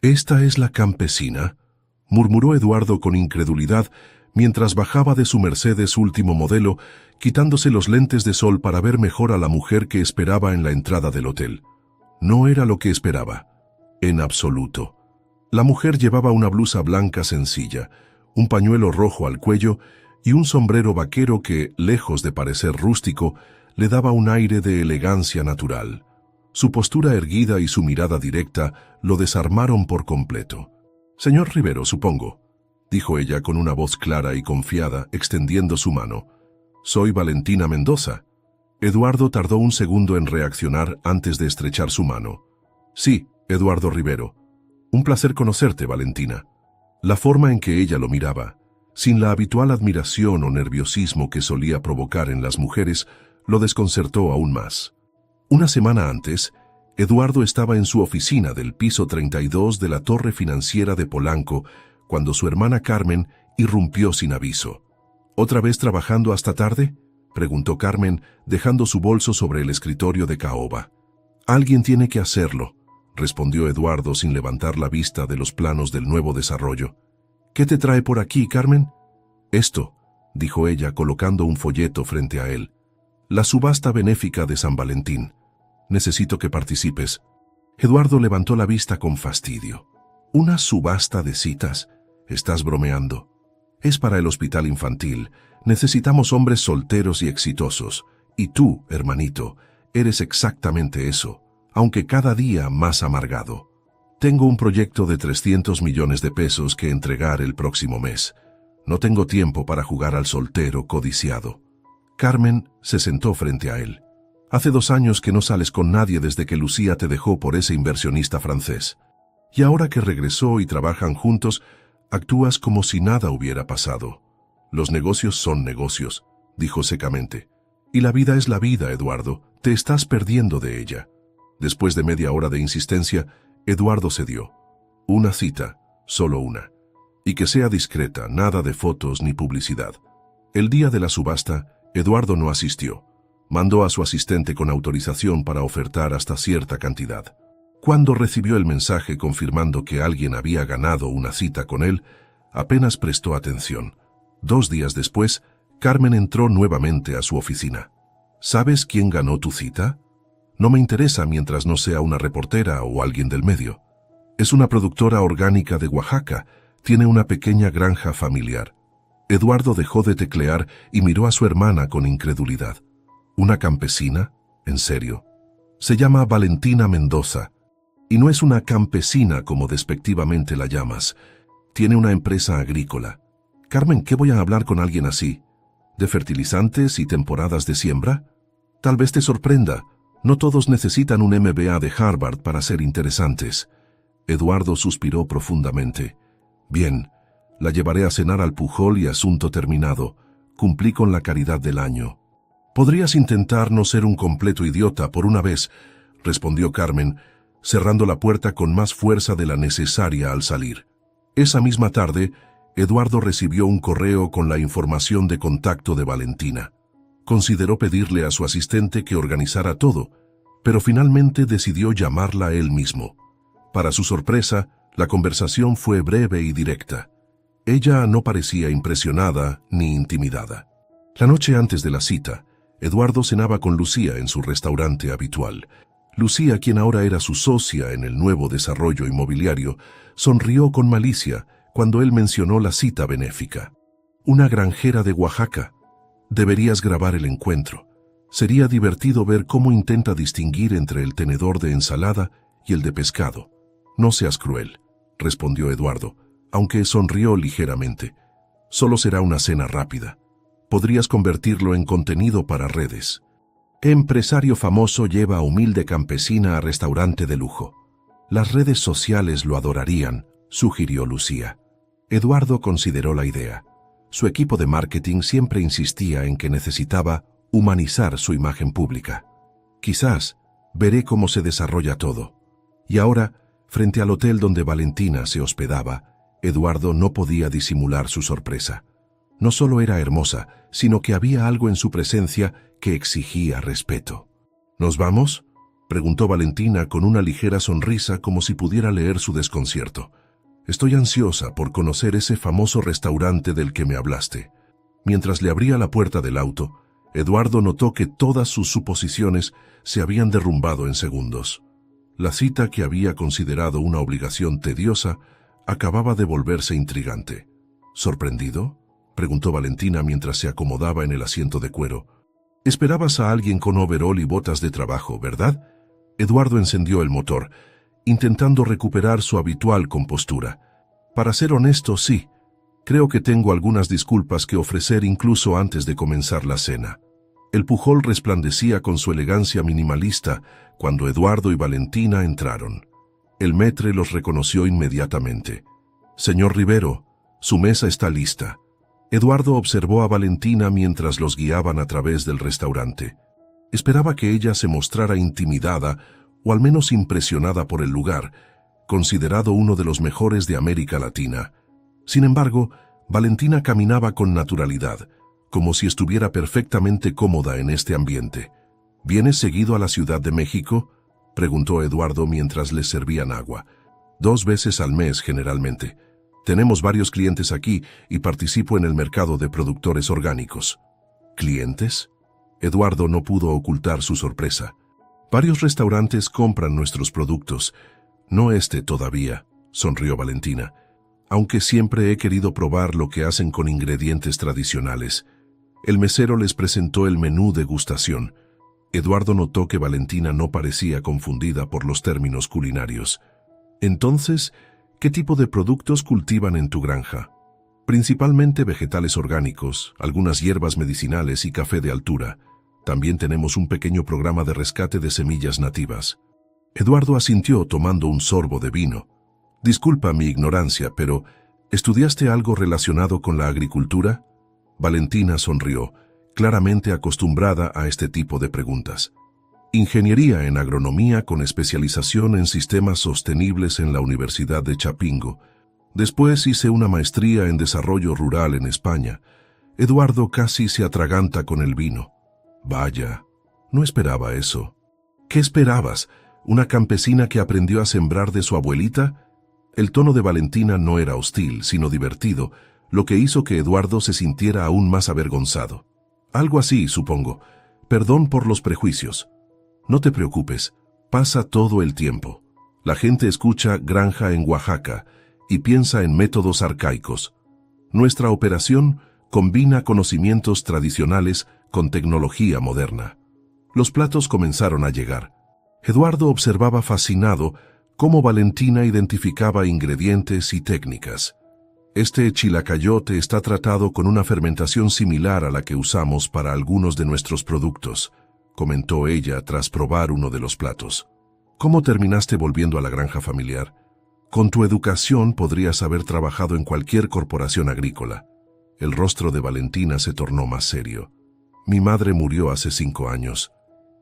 «¿Esta es la campesina?», murmuró Eduardo con incredulidad mientras bajaba de su Mercedes último modelo, quitándose los lentes de sol para ver mejor a la mujer que esperaba en la entrada del hotel. No era lo que esperaba, en absoluto. La mujer llevaba una blusa blanca sencilla, un pañuelo rojo al cuello y un sombrero vaquero que, lejos de parecer rústico, le daba un aire de elegancia natural. Su postura erguida y su mirada directa lo desarmaron por completo. «Señor Rivero, supongo», dijo ella con una voz clara y confiada, extendiendo su mano. «Soy Valentina Mendoza». Eduardo tardó un segundo en reaccionar antes de estrechar su mano. «Sí, Eduardo Rivero. Un placer conocerte, Valentina». La forma en que ella lo miraba, sin la habitual admiración o nerviosismo que solía provocar en las mujeres, lo desconcertó aún más. Una semana antes, Eduardo estaba en su oficina del piso 32 de la torre financiera de Polanco cuando su hermana Carmen irrumpió sin aviso. «¿Otra vez trabajando hasta tarde?», preguntó Carmen, dejando su bolso sobre el escritorio de caoba. «Alguien tiene que hacerlo», respondió Eduardo sin levantar la vista de los planos del nuevo desarrollo. «¿Qué te trae por aquí, Carmen?». «Esto», dijo ella colocando un folleto frente a él. «La subasta benéfica de San Valentín. Necesito que participes». Eduardo levantó la vista con fastidio. «¿Una subasta de citas? Estás bromeando». «Es para el hospital infantil. Necesitamos hombres solteros y exitosos. Y tú, hermanito, eres exactamente eso, aunque cada día más amargado. Tengo un proyecto de 300 millones de pesos que entregar el próximo mes. No tengo tiempo para jugar al soltero codiciado». Carmen se sentó frente a él. «Hace 2 años que no sales con nadie desde que Lucía te dejó por ese inversionista francés. Y ahora que regresó y trabajan juntos, actúas como si nada hubiera pasado». «Los negocios son negocios», dijo secamente. «Y la vida es la vida, Eduardo. Te estás perdiendo de ella». Después de media hora de insistencia, Eduardo cedió. «Una cita, solo una. Y que sea discreta, nada de fotos ni publicidad». El día de la subasta, Eduardo no asistió. Mandó a su asistente con autorización para ofertar hasta cierta cantidad. Cuando recibió el mensaje confirmando que alguien había ganado una cita con él, apenas prestó atención. 2 días después, Carmen entró nuevamente a su oficina. «¿Sabes quién ganó tu cita?». «No me interesa mientras no sea una reportera o alguien del medio. Es una productora orgánica de Oaxaca. Tiene una pequeña granja familiar». Eduardo dejó de teclear y miró a su hermana con incredulidad. «¿Una campesina? ¿En serio? Se llama Valentina Mendoza. Y no es una campesina como despectivamente la llamas. Tiene una empresa agrícola». «Carmen, ¿qué voy a hablar con alguien así? ¿De fertilizantes y temporadas de siembra? Tal vez te sorprenda. No todos necesitan un MBA de Harvard para ser interesantes». Eduardo suspiró profundamente. «Bien, la llevaré a cenar al Pujol y asunto terminado. Cumplí con la caridad del año». «Podrías intentar no ser un completo idiota por una vez», respondió Carmen, cerrando la puerta con más fuerza de la necesaria al salir. Esa misma tarde, Eduardo recibió un correo con la información de contacto de Valentina. Consideró pedirle a su asistente que organizara todo, pero finalmente decidió llamarla él mismo. Para su sorpresa, la conversación fue breve y directa. Ella no parecía impresionada ni intimidada. La noche antes de la cita, Eduardo cenaba con Lucía en su restaurante habitual. Lucía, quien ahora era su socia en el nuevo desarrollo inmobiliario, sonrió con malicia cuando él mencionó la cita benéfica. «Una granjera de Oaxaca. Deberías grabar el encuentro. Sería divertido ver cómo intenta distinguir entre el tenedor de ensalada y el de pescado». «No seas cruel», respondió Eduardo, aunque sonrió ligeramente. «Solo será una cena rápida. Podrías convertirlo en contenido para redes». «Empresario famoso lleva a humilde campesina a restaurante de lujo. Las redes sociales lo adorarían», sugirió Lucía. Eduardo consideró la idea. Su equipo de marketing siempre insistía en que necesitaba humanizar su imagen pública. «Quizás, veré cómo se desarrolla todo». Y ahora, frente al hotel donde Valentina se hospedaba, Eduardo no podía disimular su sorpresa. No solo era hermosa, sino que había algo en su presencia que exigía respeto. «¿Nos vamos?», Preguntó Valentina con una ligera sonrisa como si pudiera leer su desconcierto. Estoy ansiosa por conocer ese famoso restaurante del que me hablaste. Mientras le abría la puerta del auto, Eduardo notó que todas sus suposiciones se habían derrumbado en segundos. La cita que había considerado una obligación tediosa acababa de volverse intrigante. ¿Sorprendido?, preguntó Valentina mientras se acomodaba en el asiento de cuero. Esperabas a alguien con overol y botas de trabajo, ¿verdad? Eduardo encendió el motor, intentando recuperar su habitual compostura. Para ser honesto, sí. Creo que tengo algunas disculpas que ofrecer incluso antes de comenzar la cena. El Pujol resplandecía con su elegancia minimalista cuando Eduardo y Valentina entraron. El maître los reconoció inmediatamente. Señor Rivero, su mesa está lista. Eduardo observó a Valentina mientras los guiaban a través del restaurante. Esperaba que ella se mostrara intimidada o al menos impresionada por el lugar, considerado uno de los mejores de América Latina. Sin embargo, Valentina caminaba con naturalidad, como si estuviera perfectamente cómoda en este ambiente. ¿Vienes seguido a la Ciudad de México?, preguntó Eduardo mientras les servían agua. 2 veces al mes, generalmente. Tenemos varios clientes aquí y participo en el mercado de productores orgánicos. ¿Clientes? Eduardo no pudo ocultar su sorpresa. Varios restaurantes compran nuestros productos. No este todavía, sonrió Valentina. Aunque siempre he querido probar lo que hacen con ingredientes tradicionales. El mesero les presentó el menú degustación. Eduardo notó que Valentina no parecía confundida por los términos culinarios. Entonces, ¿qué tipo de productos cultivan en tu granja? Principalmente vegetales orgánicos, algunas hierbas medicinales y café de altura. También tenemos un pequeño programa de rescate de semillas nativas. Eduardo asintió tomando un sorbo de vino. Disculpa mi ignorancia, pero ¿estudiaste algo relacionado con la agricultura? Valentina sonrió, claramente acostumbrada a este tipo de preguntas. Ingeniería en agronomía con especialización en sistemas sostenibles en la Universidad de Chapingo. Después hice una maestría en desarrollo rural en España. Eduardo casi se atraganta con el vino. Vaya, no esperaba eso. ¿Qué esperabas? ¿Una campesina que aprendió a sembrar de su abuelita? El tono de Valentina no era hostil, sino divertido, lo que hizo que Eduardo se sintiera aún más avergonzado. Algo así, supongo. Perdón por los prejuicios. No te preocupes, pasa todo el tiempo. La gente escucha granja en Oaxaca y piensa en métodos arcaicos. Nuestra operación combina conocimientos tradicionales con tecnología moderna. Los platos comenzaron a llegar. Eduardo observaba fascinado cómo Valentina identificaba ingredientes y técnicas. Este chilacayote está tratado con una fermentación similar a la que usamos para algunos de nuestros productos, comentó ella tras probar uno de los platos. ¿Cómo terminaste volviendo a la granja familiar? Con tu educación podrías haber trabajado en cualquier corporación agrícola. El rostro de Valentina se tornó más serio. Mi madre murió hace 5 años.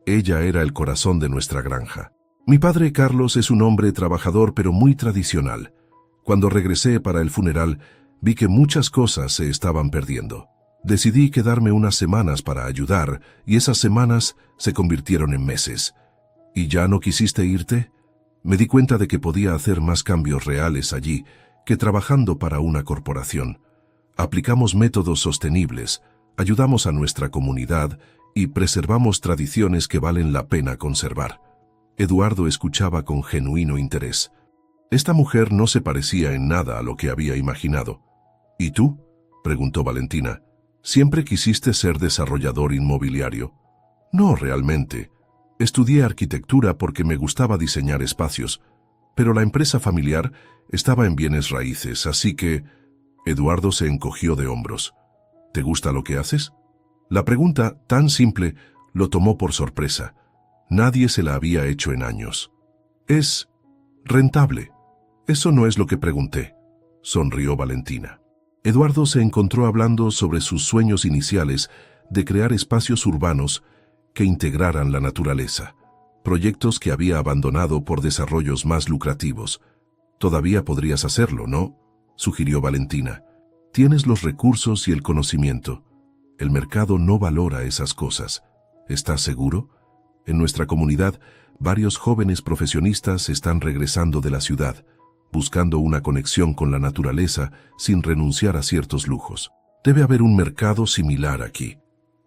Ella era el corazón de nuestra granja. Mi padre Carlos es un hombre trabajador pero muy tradicional. Cuando regresé para el funeral, vi que muchas cosas se estaban perdiendo. Decidí quedarme unas semanas para ayudar, y esas semanas se convirtieron en meses. ¿Y ya no quisiste irte? Me di cuenta de que podía hacer más cambios reales allí que trabajando para una corporación. Aplicamos métodos sostenibles, ayudamos a nuestra comunidad y preservamos tradiciones que valen la pena conservar. Eduardo escuchaba con genuino interés. Esta mujer no se parecía en nada a lo que había imaginado. ¿Y tú?, preguntó Valentina. ¿Siempre quisiste ser desarrollador inmobiliario? No realmente. Estudié arquitectura porque me gustaba diseñar espacios, pero la empresa familiar estaba en bienes raíces, así que... Eduardo se encogió de hombros. ¿Te gusta lo que haces? La pregunta, tan simple, lo tomó por sorpresa. Nadie se la había hecho en años. ¿Es rentable? Eso no es lo que pregunté, sonrió Valentina. Eduardo se encontró hablando sobre sus sueños iniciales de crear espacios urbanos que integraran la naturaleza, proyectos que había abandonado por desarrollos más lucrativos. Todavía podrías hacerlo, ¿no?, sugirió Valentina. Tienes los recursos y el conocimiento. El mercado no valora esas cosas. ¿Estás seguro? En nuestra comunidad Varios jóvenes profesionistas están regresando de la ciudad, buscando una conexión con la naturaleza sin renunciar a ciertos lujos. Debe haber un mercado similar aquí.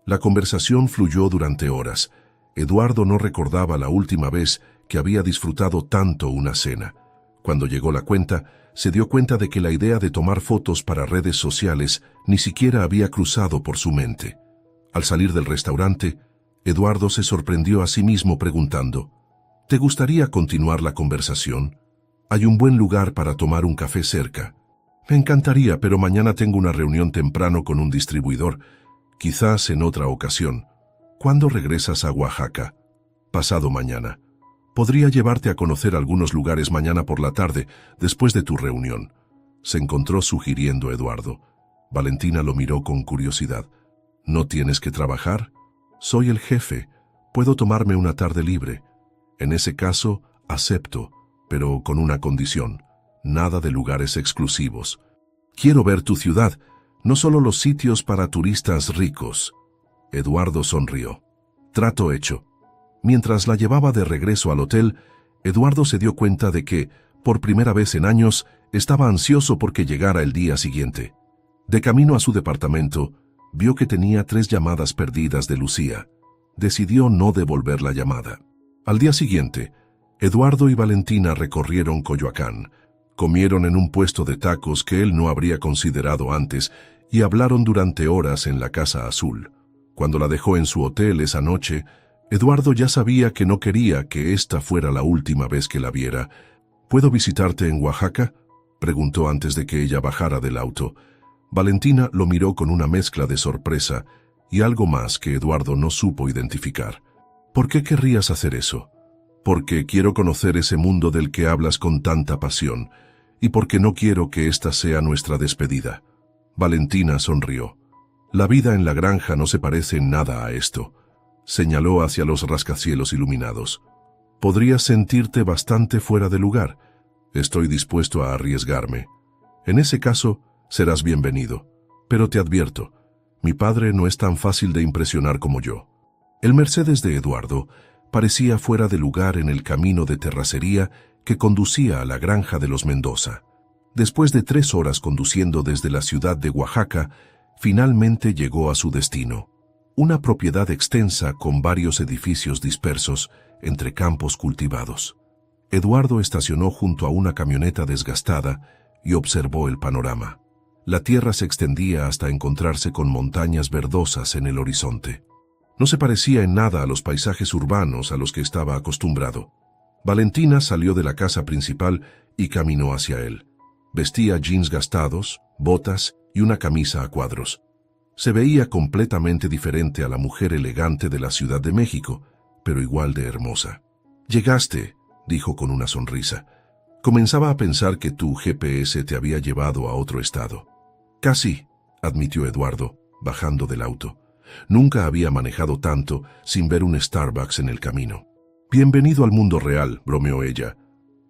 La conversación fluyó durante horas. Eduardo no recordaba la última vez que había disfrutado tanto una cena. Cuando llegó la cuenta, se dio cuenta de que la idea de tomar fotos para redes sociales ni siquiera había cruzado por su mente. Al salir del restaurante, Eduardo se sorprendió a sí mismo preguntando: ¿te gustaría continuar la conversación? Hay un buen lugar para tomar un café cerca. Me encantaría, pero mañana tengo una reunión temprano con un distribuidor. Quizás en otra ocasión. ¿Cuándo regresas a Oaxaca? Pasado mañana. Podría llevarte a conocer algunos lugares mañana por la tarde, después de tu reunión. Se encontró sugiriendo Eduardo. Valentina lo miró con curiosidad. ¿No tienes que trabajar? Soy el jefe. Puedo tomarme una tarde libre. En ese caso, acepto, pero con una condición. Nada de lugares exclusivos. Quiero ver tu ciudad, no solo los sitios para turistas ricos. Eduardo sonrió. Trato hecho. Mientras la llevaba de regreso al hotel, Eduardo se dio cuenta de que, por primera vez en años, estaba ansioso porque llegara el día siguiente. De camino a su departamento, vio que tenía 3 llamadas perdidas de Lucía. Decidió no devolver la llamada. Al día siguiente, Eduardo y Valentina recorrieron Coyoacán, comieron en un puesto de tacos que él no habría considerado antes y hablaron durante horas en la Casa Azul. Cuando la dejó en su hotel esa noche, Eduardo ya sabía que no quería que esta fuera la última vez que la viera. ¿Puedo visitarte en Oaxaca?, preguntó antes de que ella bajara del auto. Valentina lo miró con una mezcla de sorpresa y algo más que Eduardo no supo identificar. ¿Por qué querrías hacer eso? Porque quiero conocer ese mundo del que hablas con tanta pasión, y porque no quiero que esta sea nuestra despedida. Valentina sonrió. La vida en la granja no se parece en nada a esto. Señaló hacia los rascacielos iluminados. Podrías sentirte bastante fuera de lugar. Estoy dispuesto a arriesgarme. En ese caso, serás bienvenido. Pero te advierto, mi padre no es tan fácil de impresionar como yo. El Mercedes de Eduardo parecía fuera de lugar en el camino de terracería que conducía a la granja de los Mendoza. Después de 3 horas conduciendo desde la ciudad de Oaxaca, finalmente llegó a su destino. Una propiedad extensa con varios edificios dispersos entre campos cultivados. Eduardo estacionó junto a una camioneta desgastada y observó el panorama. La tierra se extendía hasta encontrarse con montañas verdosas en el horizonte. No se parecía en nada a los paisajes urbanos a los que estaba acostumbrado. Valentina salió de la casa principal y caminó hacia él. Vestía jeans gastados, botas y una camisa a cuadros. Se veía completamente diferente a la mujer elegante de la Ciudad de México, pero igual de hermosa. «Llegaste», dijo con una sonrisa. «Comenzaba a pensar que tu GPS te había llevado a otro estado». «Casi», admitió Eduardo, bajando del auto. Nunca había manejado tanto sin ver un Starbucks en el camino. «Bienvenido al mundo real», bromeó ella.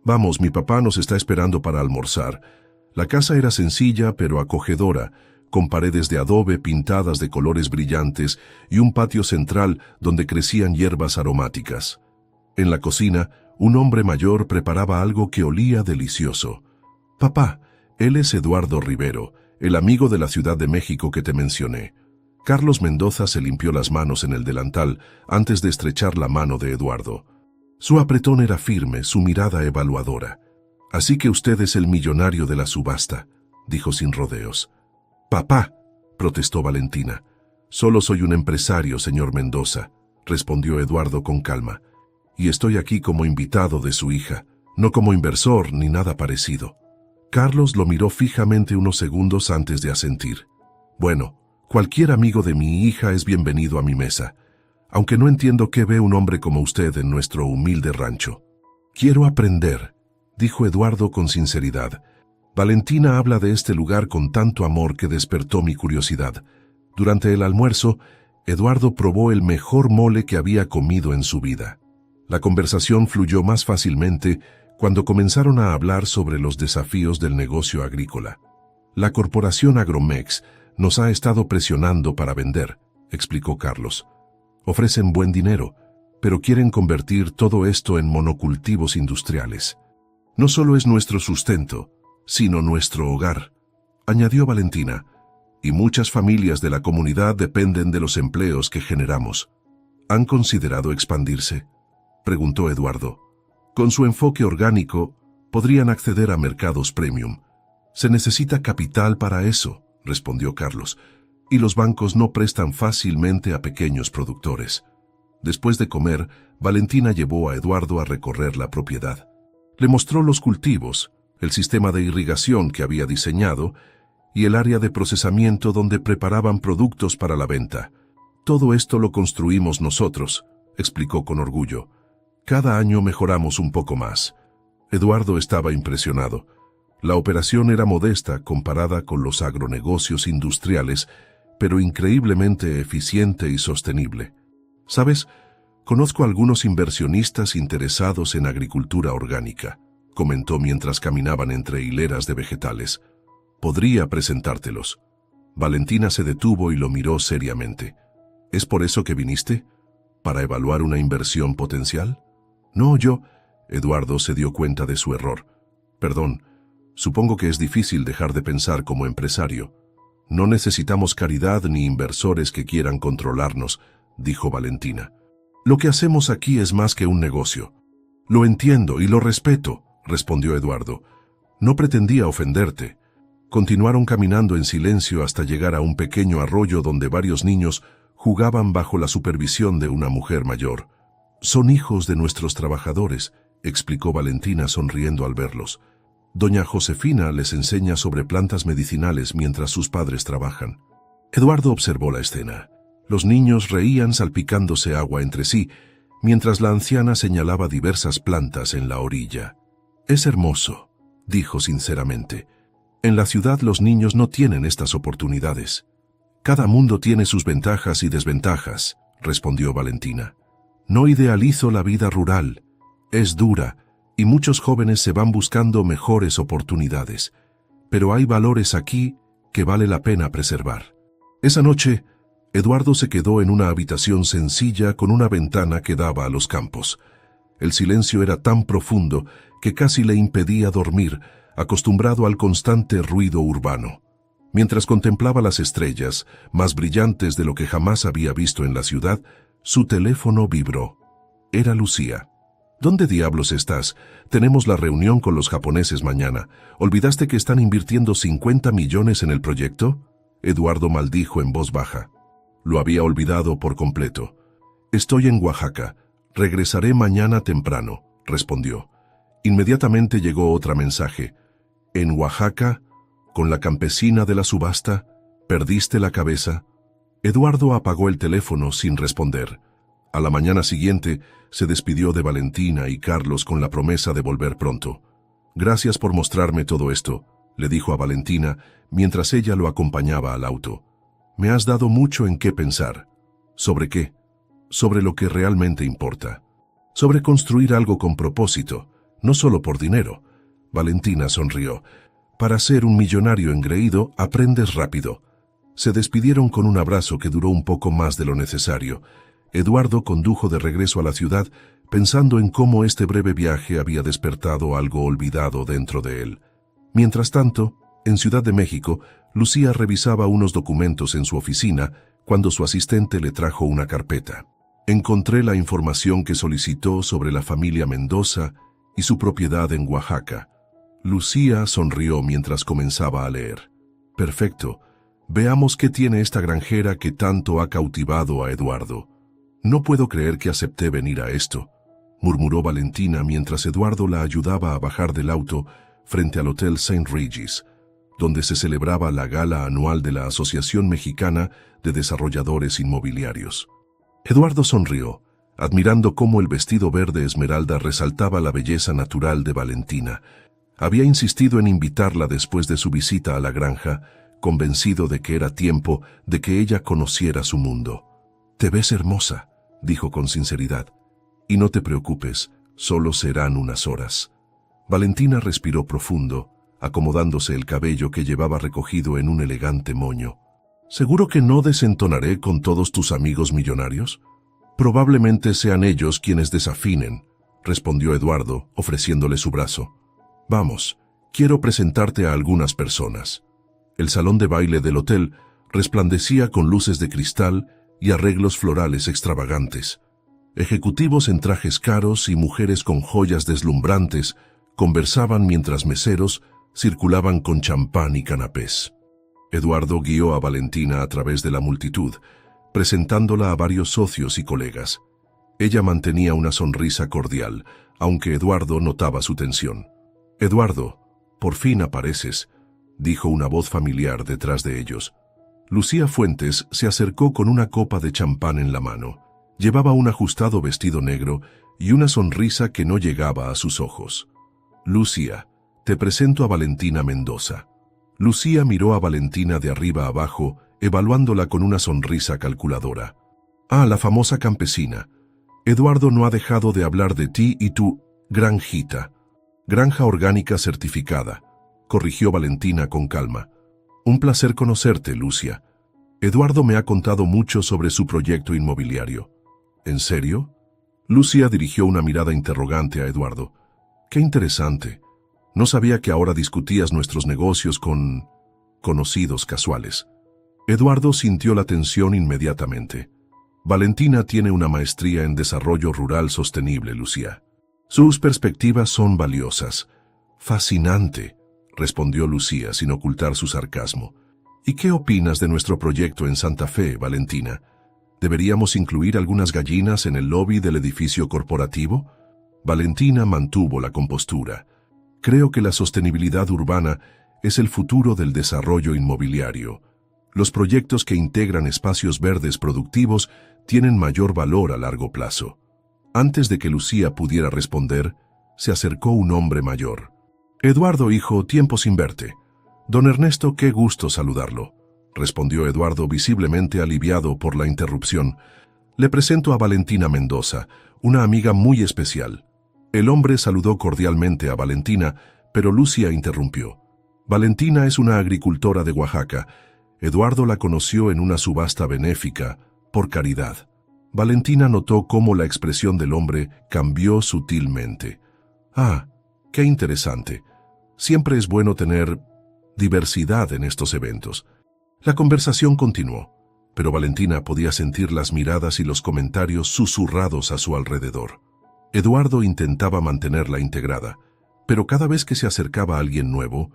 «Vamos, mi papá nos está esperando para almorzar». La casa era sencilla pero acogedora, con paredes de adobe pintadas de colores brillantes y un patio central donde crecían hierbas aromáticas. En la cocina, un hombre mayor preparaba algo que olía delicioso. «Papá, él es Eduardo Rivero, el amigo de la Ciudad de México que te mencioné». Carlos Mendoza se limpió las manos en el delantal antes de estrechar la mano de Eduardo. Su apretón era firme, su mirada evaluadora. «Así que usted es el millonario de la subasta», dijo sin rodeos. «Papá», protestó Valentina. «Solo soy un empresario, señor Mendoza», respondió Eduardo con calma. «Y estoy aquí como invitado de su hija, no como inversor ni nada parecido». Carlos lo miró fijamente unos segundos antes de asentir. «Bueno, cualquier amigo de mi hija es bienvenido a mi mesa, aunque no entiendo qué ve un hombre como usted en nuestro humilde rancho». «Quiero aprender», dijo Eduardo con sinceridad. «Valentina habla de este lugar con tanto amor que despertó mi curiosidad». Durante el almuerzo, Eduardo probó el mejor mole que había comido en su vida. La conversación fluyó más fácilmente cuando comenzaron a hablar sobre los desafíos del negocio agrícola. «La corporación Agromex nos ha estado presionando para vender», explicó Carlos. «Ofrecen buen dinero, pero quieren convertir todo esto en monocultivos industriales. No solo es nuestro sustento, sino nuestro hogar, añadió Valentina, y muchas familias de la comunidad dependen de los empleos que generamos. ¿Han considerado expandirse?, preguntó Eduardo. Con su enfoque orgánico, podrían acceder a mercados premium. Se necesita capital para eso, respondió Carlos, y los bancos no prestan fácilmente a pequeños productores. Después de comer, Valentina llevó a Eduardo a recorrer la propiedad. Le mostró los cultivos, el sistema de irrigación que había diseñado y el área de procesamiento donde preparaban productos para la venta. Todo esto lo construimos nosotros, explicó con orgullo. Cada año mejoramos un poco más. Eduardo estaba impresionado. La operación era modesta comparada con los agronegocios industriales, pero increíblemente eficiente y sostenible. ¿Sabes? Conozco a algunos inversionistas interesados en agricultura orgánica, comentó mientras caminaban entre hileras de vegetales. Podría presentártelos. Valentina se detuvo y lo miró seriamente. ¿Es por eso que viniste? ¿Para evaluar una inversión potencial? No, Eduardo se dio cuenta de su error. Perdón, supongo que es difícil dejar de pensar como empresario. No necesitamos caridad ni inversores que quieran controlarnos, dijo Valentina. Lo que hacemos aquí es más que un negocio. Lo entiendo y lo respeto, respondió Eduardo. No pretendía ofenderte. Continuaron caminando en silencio hasta llegar a un pequeño arroyo donde varios niños jugaban bajo la supervisión de una mujer mayor. Son hijos de nuestros trabajadores, explicó Valentina sonriendo al verlos. Doña Josefina les enseña sobre plantas medicinales mientras sus padres trabajan. Eduardo observó la escena. Los niños reían salpicándose agua entre sí, mientras la anciana señalaba diversas plantas en la orilla. Es hermoso, dijo sinceramente. En la ciudad los niños no tienen estas oportunidades. Cada mundo tiene sus ventajas y desventajas, respondió Valentina. No idealizo la vida rural. Es dura, y muchos jóvenes se van buscando mejores oportunidades. Pero hay valores aquí que vale la pena preservar. Esa noche, Eduardo se quedó en una habitación sencilla con una ventana que daba a los campos. El silencio era tan profundo que casi le impedía dormir, acostumbrado al constante ruido urbano. Mientras contemplaba las estrellas, más brillantes de lo que jamás había visto en la ciudad, su teléfono vibró. Era Lucía. ¿Dónde diablos estás? Tenemos la reunión con los japoneses mañana. ¿Olvidaste que están invirtiendo 50 millones en el proyecto? Eduardo maldijo en voz baja. Lo había olvidado por completo. Estoy en Oaxaca. Regresaré mañana temprano, respondió. Inmediatamente llegó otro mensaje. En Oaxaca, con la campesina de la subasta, ¿perdiste la cabeza? Eduardo apagó el teléfono sin responder. A la mañana siguiente, se despidió de Valentina y Carlos con la promesa de volver pronto. Gracias por mostrarme todo esto, le dijo a Valentina mientras ella lo acompañaba al auto. Me has dado mucho en qué pensar. ¿Sobre qué? Sobre lo que realmente importa. Sobre construir algo con propósito, no solo por dinero. Valentina sonrió. Para ser un millonario engreído, aprendes rápido. Se despidieron con un abrazo que duró un poco más de lo necesario. Eduardo condujo de regreso a la ciudad, pensando en cómo este breve viaje había despertado algo olvidado dentro de él. Mientras tanto, en Ciudad de México, Lucía revisaba unos documentos en su oficina cuando su asistente le trajo una carpeta. Encontré la información que solicitó sobre la familia Mendoza y su propiedad en Oaxaca. Lucía sonrió mientras comenzaba a leer. Perfecto. Veamos qué tiene esta granjera que tanto ha cautivado a Eduardo. No puedo creer que acepté venir a esto, murmuró Valentina mientras Eduardo la ayudaba a bajar del auto frente al Hotel St. Regis, donde se celebraba la gala anual de la Asociación Mexicana de Desarrolladores Inmobiliarios. Eduardo sonrió, admirando cómo el vestido verde esmeralda resaltaba la belleza natural de Valentina. Había insistido en invitarla después de su visita a la granja, convencido de que era tiempo de que ella conociera su mundo. «Te ves hermosa», dijo con sinceridad. «Y no te preocupes, solo serán unas horas». Valentina respiró profundo, acomodándose el cabello que llevaba recogido en un elegante moño. «¿Seguro que no desentonaré con todos tus amigos millonarios?» Probablemente sean ellos quienes desafinen, respondió Eduardo, ofreciéndole su brazo. Vamos, quiero presentarte a algunas personas. El salón de baile del hotel resplandecía con luces de cristal y arreglos florales extravagantes. Ejecutivos en trajes caros y mujeres con joyas deslumbrantes conversaban mientras meseros circulaban con champán y canapés. Eduardo guió a Valentina a través de la multitud, presentándola a varios socios y colegas. Ella mantenía una sonrisa cordial, aunque Eduardo notaba su tensión. «Eduardo, por fin apareces», dijo una voz familiar detrás de ellos. Lucía Fuentes se acercó con una copa de champán en la mano. Llevaba un ajustado vestido negro y una sonrisa que no llegaba a sus ojos. «Lucía, te presento a Valentina Mendoza». Lucía miró a Valentina de arriba abajo, evaluándola con una sonrisa calculadora. «Ah, la famosa campesina. Eduardo no ha dejado de hablar de ti y tu granjita. Granja orgánica certificada», corrigió Valentina con calma. «Un placer conocerte, Lucia. Eduardo me ha contado mucho sobre su proyecto inmobiliario». «¿En serio?». Lucia dirigió una mirada interrogante a Eduardo. «Qué interesante. No sabía que ahora discutías nuestros negocios con conocidos casuales». Eduardo sintió la tensión inmediatamente. «Valentina tiene una maestría en desarrollo rural sostenible, Lucía. Sus perspectivas son valiosas». «Fascinante», respondió Lucía sin ocultar su sarcasmo. «¿Y qué opinas de nuestro proyecto en Santa Fe, Valentina? ¿Deberíamos incluir algunas gallinas en el lobby del edificio corporativo?». Valentina mantuvo la compostura. «Creo que la sostenibilidad urbana es el futuro del desarrollo inmobiliario. Los proyectos que integran espacios verdes productivos tienen mayor valor a largo plazo». Antes de que Lucía pudiera responder, se acercó un hombre mayor. «Eduardo, hijo, tiempo sin verte». «Don Ernesto, qué gusto saludarlo», respondió Eduardo visiblemente aliviado por la interrupción. «Le presento a Valentina Mendoza, una amiga muy especial». El hombre saludó cordialmente a Valentina, pero Lucía interrumpió. «Valentina es una agricultora de Oaxaca. Eduardo la conoció en una subasta benéfica, por caridad». Valentina notó cómo la expresión del hombre cambió sutilmente. «Ah, qué interesante. Siempre es bueno tener diversidad en estos eventos». La conversación continuó, pero Valentina podía sentir las miradas y los comentarios susurrados a su alrededor. Eduardo intentaba mantenerla integrada, pero cada vez que se acercaba a alguien nuevo,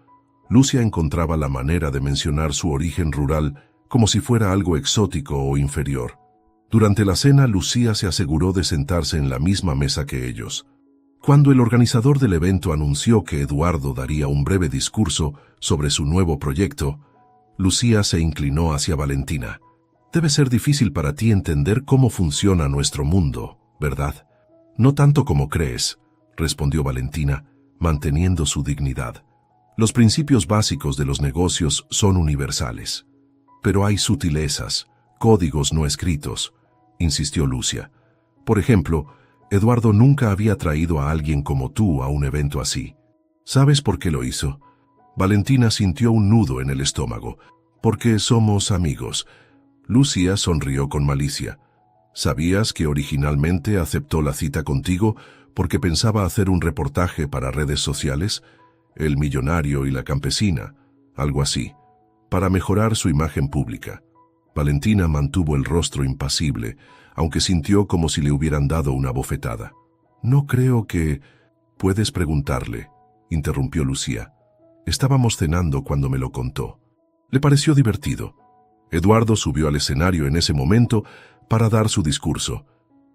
Lucia encontraba la manera de mencionar su origen rural como si fuera algo exótico o inferior. Durante la cena, Lucía se aseguró de sentarse en la misma mesa que ellos. Cuando el organizador del evento anunció que Eduardo daría un breve discurso sobre su nuevo proyecto, Lucía se inclinó hacia Valentina. «Debe ser difícil para ti entender cómo funciona nuestro mundo, ¿verdad?». «No tanto como crees», respondió Valentina, manteniendo su dignidad. «Los principios básicos de los negocios son universales. Pero hay sutilezas, códigos no escritos», insistió Lucia. «Por ejemplo, Eduardo nunca había traído a alguien como tú a un evento así. ¿Sabes por qué lo hizo?». Valentina sintió un nudo en el estómago. «Porque somos amigos». Lucia sonrió con malicia. «¿Sabías que originalmente aceptó la cita contigo porque pensaba hacer un reportaje para redes sociales? El millonario y la campesina, algo así, para mejorar su imagen pública». Valentina mantuvo el rostro impasible, aunque sintió como si le hubieran dado una bofetada. «No creo que...». «Puedes preguntarle», interrumpió Lucía. «Estábamos cenando cuando me lo contó». Le pareció divertido. Eduardo subió al escenario en ese momento para dar su discurso.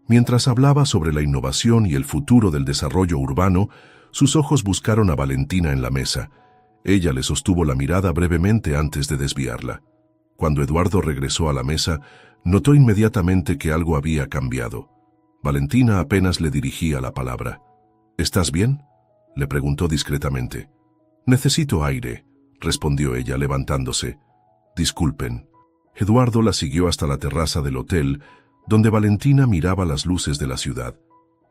Mientras hablaba sobre la innovación y el futuro del desarrollo urbano, sus ojos buscaron a Valentina en la mesa. Ella le sostuvo la mirada brevemente antes de desviarla. Cuando Eduardo regresó a la mesa, notó inmediatamente que algo había cambiado. Valentina apenas le dirigía la palabra. «¿Estás bien?», le preguntó discretamente. «Necesito aire», respondió ella levantándose. «Disculpen». Eduardo la siguió hasta la terraza del hotel, donde Valentina miraba las luces de la ciudad.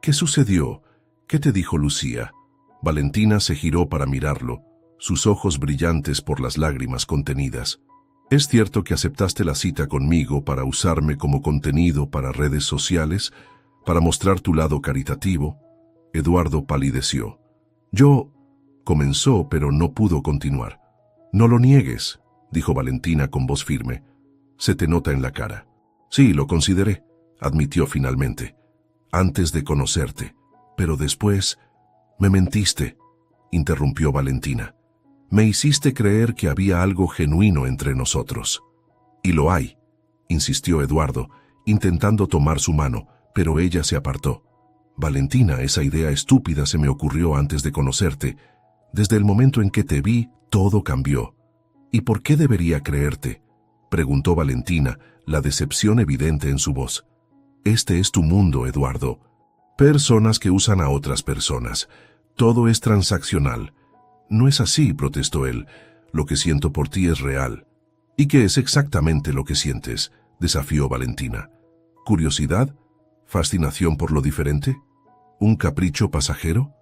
«¿Qué sucedió? ¿Qué te dijo Lucía?». Valentina se giró para mirarlo, sus ojos brillantes por las lágrimas contenidas. ¿Es cierto que aceptaste la cita conmigo para usarme como contenido para redes sociales, para mostrar tu lado caritativo? Eduardo palideció. Comenzó, pero no pudo continuar. No lo niegues, dijo Valentina con voz firme. Se te nota en la cara. Sí, lo consideré, admitió finalmente. Antes de conocerte. Pero después... Me mentiste, interrumpió Valentina. Me hiciste creer que había algo genuino entre nosotros. Y lo hay, insistió Eduardo, intentando tomar su mano, pero ella se apartó. Valentina, esa idea estúpida se me ocurrió antes de conocerte. Desde el momento en que te vi, todo cambió. ¿Y por qué debería creerte?, preguntó Valentina, la decepción evidente en su voz. Este es tu mundo, Eduardo. Personas que usan a otras personas. Todo es transaccional. No es así, protestó él. Lo que siento por ti es real. ¿Y qué es exactamente lo que sientes?, desafió Valentina. ¿Curiosidad? ¿Fascinación por lo diferente? ¿Un capricho pasajero?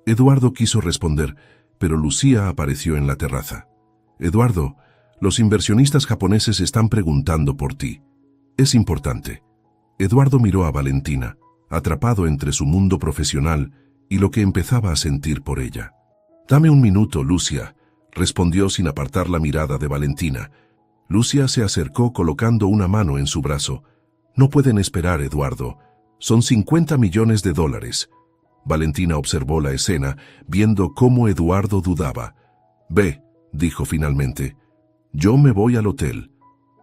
Eduardo quiso responder, pero Lucía apareció en la terraza. Eduardo, los inversionistas japoneses están preguntando por ti. Es importante. Eduardo miró a Valentina, atrapado entre su mundo profesional y lo que empezaba a sentir por ella. Dame un minuto, Lucia, respondió sin apartar la mirada de Valentina. Lucia se acercó colocando una mano en su brazo. No pueden esperar, Eduardo. Son $50 millones. Valentina observó la escena, viendo cómo Eduardo dudaba. Ve, dijo finalmente. Yo me voy al hotel.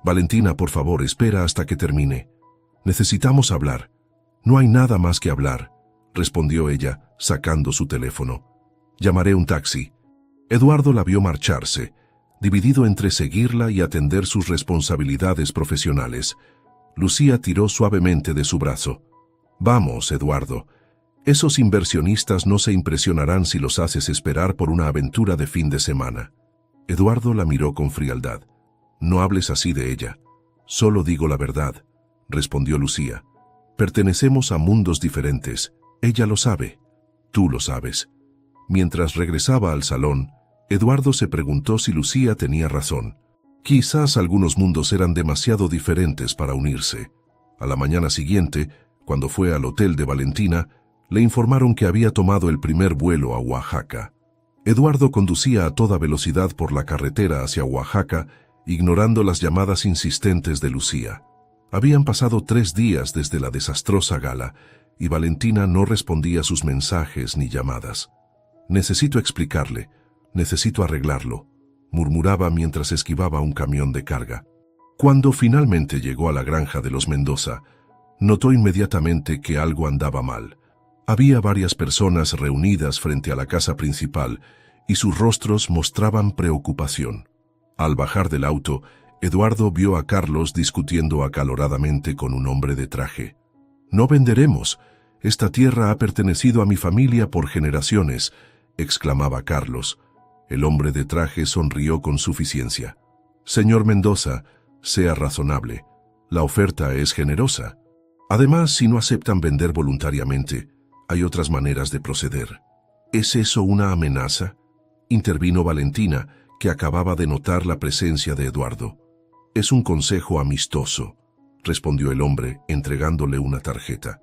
Valentina, por favor, espera hasta que termine. Necesitamos hablar. No hay nada más que hablar, respondió ella, sacando su teléfono. Llamaré un taxi. Eduardo la vio marcharse, dividido entre seguirla y atender sus responsabilidades profesionales. Lucía tiró suavemente de su brazo. Vamos, Eduardo. Esos inversionistas no se impresionarán si los haces esperar por una aventura de fin de semana. Eduardo la miró con frialdad. No hables así de ella. Solo digo la verdad, respondió Lucía. Pertenecemos a mundos diferentes. Ella lo sabe. Tú lo sabes. Mientras regresaba al salón, Eduardo se preguntó si Lucía tenía razón. Quizás algunos mundos eran demasiado diferentes para unirse. A la mañana siguiente, cuando fue al hotel de Valentina, le informaron que había tomado el primer vuelo a Oaxaca. Eduardo conducía a toda velocidad por la carretera hacia Oaxaca, ignorando las llamadas insistentes de Lucía. Habían pasado 3 días desde la desastrosa gala, y Valentina no respondía sus mensajes ni llamadas. Necesito explicarle, necesito arreglarlo, murmuraba mientras esquivaba un camión de carga. Cuando finalmente llegó a la granja de los Mendoza, notó inmediatamente que algo andaba mal. Había varias personas reunidas frente a la casa principal y sus rostros mostraban preocupación. Al bajar del auto, Eduardo vio a Carlos discutiendo acaloradamente con un hombre de traje. «No venderemos. Esta tierra ha pertenecido a mi familia por generaciones», exclamaba Carlos. El hombre de traje sonrió con suficiencia. «Señor Mendoza, sea razonable. La oferta es generosa. Además, si no aceptan vender voluntariamente, hay otras maneras de proceder». «¿Es eso una amenaza?», intervino Valentina, que acababa de notar la presencia de Eduardo. «Es un consejo amistoso», respondió el hombre, entregándole una tarjeta.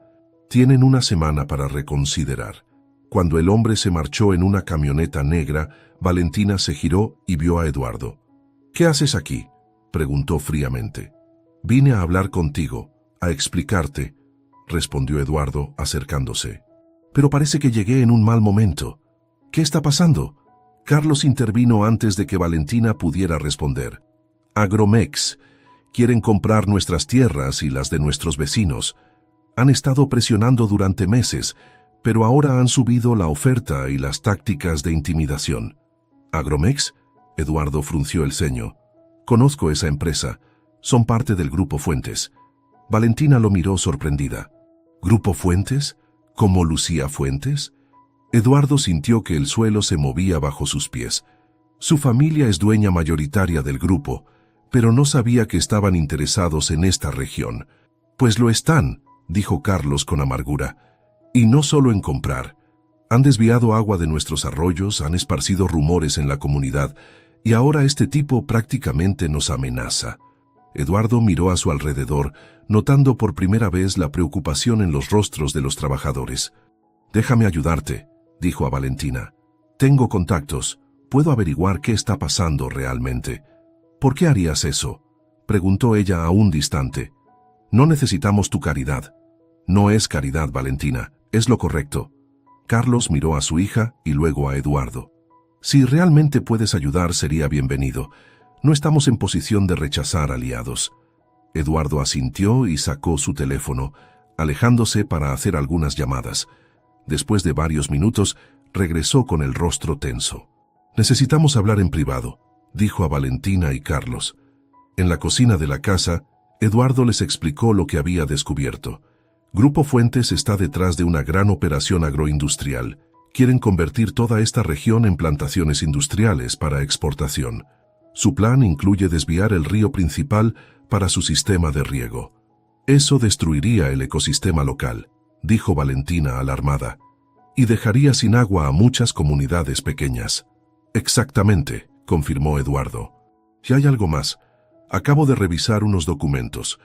«Tienen una semana para reconsiderar». Cuando el hombre se marchó en una camioneta negra, Valentina se giró y vio a Eduardo. «¿Qué haces aquí?», preguntó fríamente. «Vine a hablar contigo, a explicarte», respondió Eduardo, acercándose. «Pero parece que llegué en un mal momento. ¿Qué está pasando?». Carlos intervino antes de que Valentina pudiera responder. «Agromex. Quieren comprar nuestras tierras y las de nuestros vecinos. Han estado presionando durante meses, pero ahora han subido la oferta y las tácticas de intimidación». «¿Agromex?», Eduardo frunció el ceño. «Conozco esa empresa. Son parte del Grupo Fuentes». Valentina lo miró sorprendida. «¿Grupo Fuentes? ¿Como Lucía Fuentes?». Eduardo sintió que el suelo se movía bajo sus pies. Su familia es dueña mayoritaria del grupo, pero no sabía que estaban interesados en esta región. «Pues lo están», dijo Carlos con amargura. «Y no solo en comprar. Han desviado agua de nuestros arroyos, han esparcido rumores en la comunidad. y ahora este tipo prácticamente nos amenaza. Eduardo miró a su alrededor, notando por primera vez la preocupación en los rostros de los trabajadores. «Déjame ayudarte», dijo a Valentina. «Tengo contactos. Puedo averiguar qué está pasando realmente». «¿Por qué harías eso?», preguntó ella aún distante. «No necesitamos tu caridad». «No es caridad, Valentina, es lo correcto». Carlos miró a su hija y luego a Eduardo. «Si realmente puedes ayudar, sería bienvenido. No estamos en posición de rechazar aliados». Eduardo asintió y sacó su teléfono, alejándose para hacer algunas llamadas. Después de varios minutos, regresó con el rostro tenso. «Necesitamos hablar en privado», dijo a Valentina y Carlos. En la cocina de la casa, Eduardo les explicó lo que había descubierto. Grupo Fuentes está detrás de una gran operación agroindustrial. Quieren convertir toda esta región en plantaciones industriales para exportación. Su plan incluye desviar el río principal para su sistema de riego. «Eso destruiría el ecosistema local», dijo Valentina alarmada, «y dejaría sin agua a muchas comunidades pequeñas». «Exactamente», confirmó Eduardo. «Y hay algo más. Acabo de revisar unos documentos.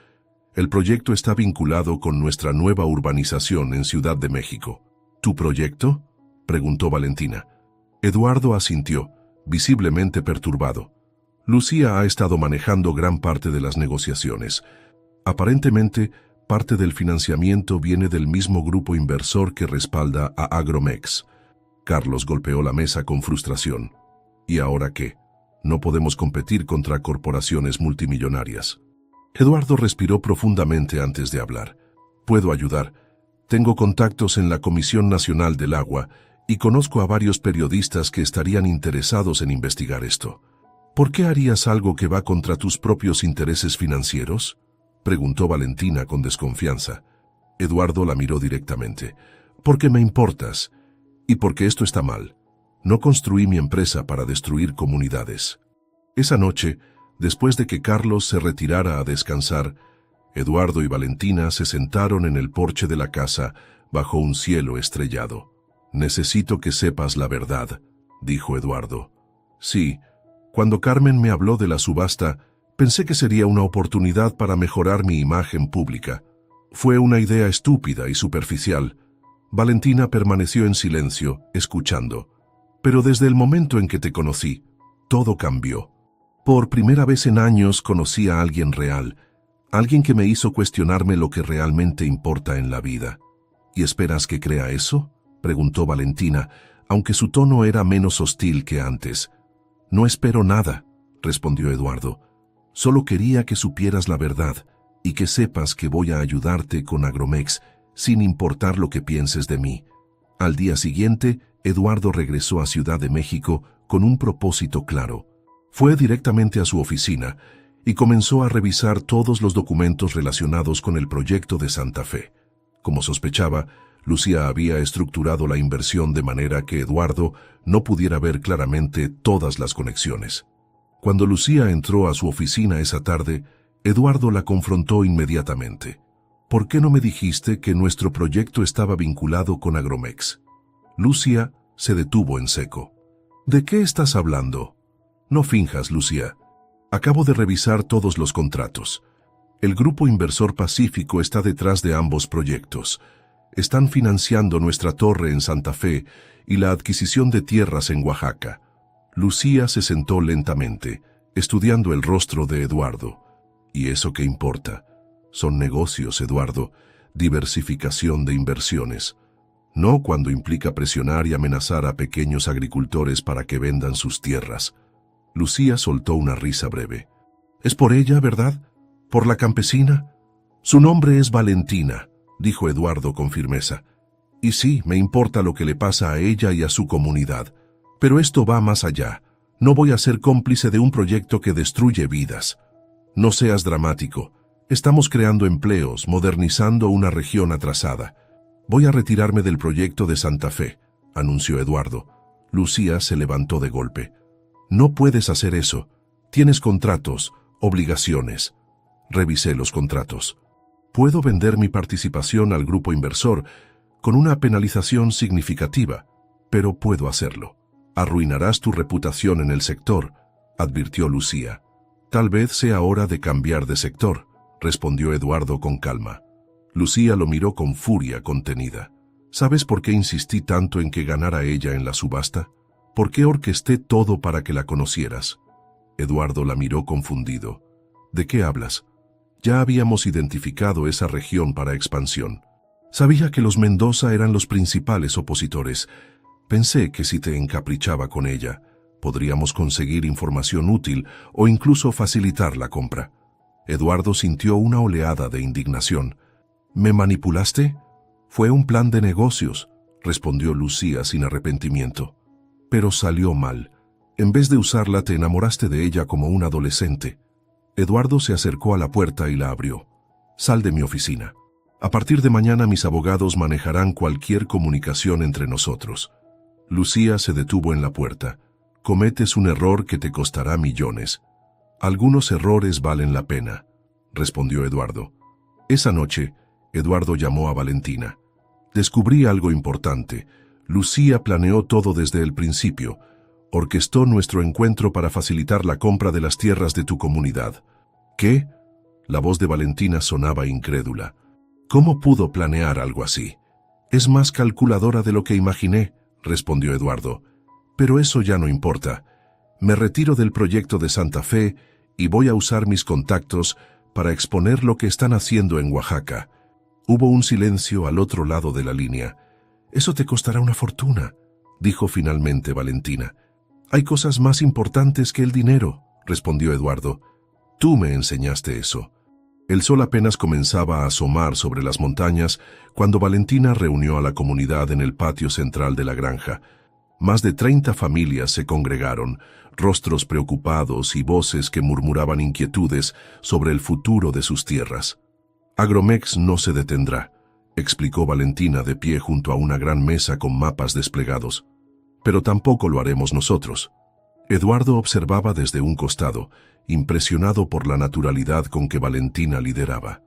El proyecto está vinculado con nuestra nueva urbanización en Ciudad de México». «¿Tu proyecto?», preguntó Valentina. Eduardo asintió, visiblemente perturbado. Lucía ha estado manejando gran parte de las negociaciones. Aparentemente, parte del financiamiento viene del mismo grupo inversor que respalda a Agromex. Carlos golpeó la mesa con frustración. ¿Y ahora qué? No podemos competir contra corporaciones multimillonarias. Eduardo respiró profundamente antes de hablar. «Puedo ayudar. Tengo contactos en la Comisión Nacional del Agua y conozco a varios periodistas que estarían interesados en investigar esto». «¿Por qué harías algo que va contra tus propios intereses financieros?», preguntó Valentina con desconfianza. Eduardo la miró directamente. «Porque me importas, y porque esto está mal. No construí mi empresa para destruir comunidades». Esa noche, después de que Carlos se retirara a descansar, Eduardo y Valentina se sentaron en el porche de la casa bajo un cielo estrellado. «Necesito que sepas la verdad», dijo Eduardo. «Sí, cuando Carmen me habló de la subasta, pensé que sería una oportunidad para mejorar mi imagen pública. Fue una idea estúpida y superficial». Valentina permaneció en silencio, escuchando. «Pero desde el momento en que te conocí, todo cambió. Por primera vez en años conocí a alguien real, alguien que me hizo cuestionarme lo que realmente importa en la vida». «¿Y esperas que crea eso?», preguntó Valentina, aunque su tono era menos hostil que antes. «No espero nada», respondió Eduardo. «Solo quería que supieras la verdad y que sepas que voy a ayudarte con Agromex sin importar lo que pienses de mí». Al día siguiente, Eduardo regresó a Ciudad de México con un propósito claro. Fue directamente a su oficina y comenzó a revisar todos los documentos relacionados con el proyecto de Santa Fe. Como sospechaba, Lucía había estructurado la inversión de manera que Eduardo no pudiera ver claramente todas las conexiones. Cuando Lucía entró a su oficina esa tarde, Eduardo la confrontó inmediatamente. «¿Por qué no me dijiste que nuestro proyecto estaba vinculado con Agromex?». Lucía se detuvo en seco. «¿De qué estás hablando?». «No finjas, Lucía. Acabo de revisar todos los contratos. El Grupo Inversor Pacífico está detrás de ambos proyectos. Están financiando nuestra torre en Santa Fe y la adquisición de tierras en Oaxaca». Lucía se sentó lentamente, estudiando el rostro de Eduardo. «¿Y eso qué importa? Son negocios, Eduardo, diversificación de inversiones. No cuando implica presionar y amenazar a pequeños agricultores para que vendan sus tierras». Lucía soltó una risa breve. «Es por ella, ¿verdad? ¿Por la campesina?». «Su nombre es Valentina», dijo Eduardo con firmeza. «Y sí, me importa lo que le pasa a ella y a su comunidad. Pero esto va más allá. No voy a ser cómplice de un proyecto que destruye vidas. No seas dramático. Estamos creando empleos, modernizando una región atrasada. Voy a retirarme del proyecto de Santa Fe», anunció Eduardo. Lucía se levantó de golpe. «No puedes hacer eso. Tienes contratos, obligaciones». Revisé los contratos. «Puedo vender mi participación al grupo inversor con una penalización significativa, pero puedo hacerlo. Arruinarás tu reputación en el sector. advirtió Lucía. Tal vez sea hora de cambiar de sector, respondió Eduardo con calma. Lucía lo miró con furia contenida. ¿Sabes por qué insistí tanto en que ganara ella en la subasta? ¿Por qué orquesté todo para que la conocieras? Eduardo la miró confundido. ¿De qué hablas? Ya habíamos identificado esa región para expansión. Sabía que los Mendoza eran los principales opositores. Pensé que si te encaprichaba con ella, podríamos conseguir información útil o incluso facilitar la compra. Eduardo sintió una oleada de indignación. ¿Me manipulaste? Fue un plan de negocios, respondió Lucía sin arrepentimiento. Pero salió mal. En vez de usarla, te enamoraste de ella como un adolescente. Eduardo se acercó a la puerta y la abrió. Sal de mi oficina. A partir de mañana mis abogados manejarán cualquier comunicación entre nosotros. Lucía se detuvo en la puerta. Cometes un error que te costará millones. Algunos errores valen la pena, respondió Eduardo. Esa noche, Eduardo llamó a Valentina. Descubrí algo importante. Lucía planeó todo desde el principio. Orquestó nuestro encuentro para facilitar la compra de las tierras de tu comunidad. ¿Qué? La voz de Valentina sonaba incrédula. ¿Cómo pudo planear algo así? Es más calculadora de lo que imaginé, respondió Eduardo. Pero eso ya no importa. Me retiro del proyecto de Santa Fe y voy a usar mis contactos para exponer lo que están haciendo en Oaxaca. Hubo un silencio al otro lado de la línea. Eso te costará una fortuna, dijo finalmente Valentina. Hay cosas más importantes que el dinero, respondió Eduardo. Tú me enseñaste eso. El sol apenas comenzaba a asomar sobre las montañas cuando Valentina reunió a la comunidad en el patio central de la granja. Más de 30 familias se congregaron, rostros preocupados y voces que murmuraban inquietudes sobre el futuro de sus tierras. Agromex no se detendrá, explicó Valentina de pie junto a una gran mesa con mapas desplegados. Pero tampoco lo haremos nosotros. Eduardo observaba desde un costado, impresionado por la naturalidad con que Valentina lideraba.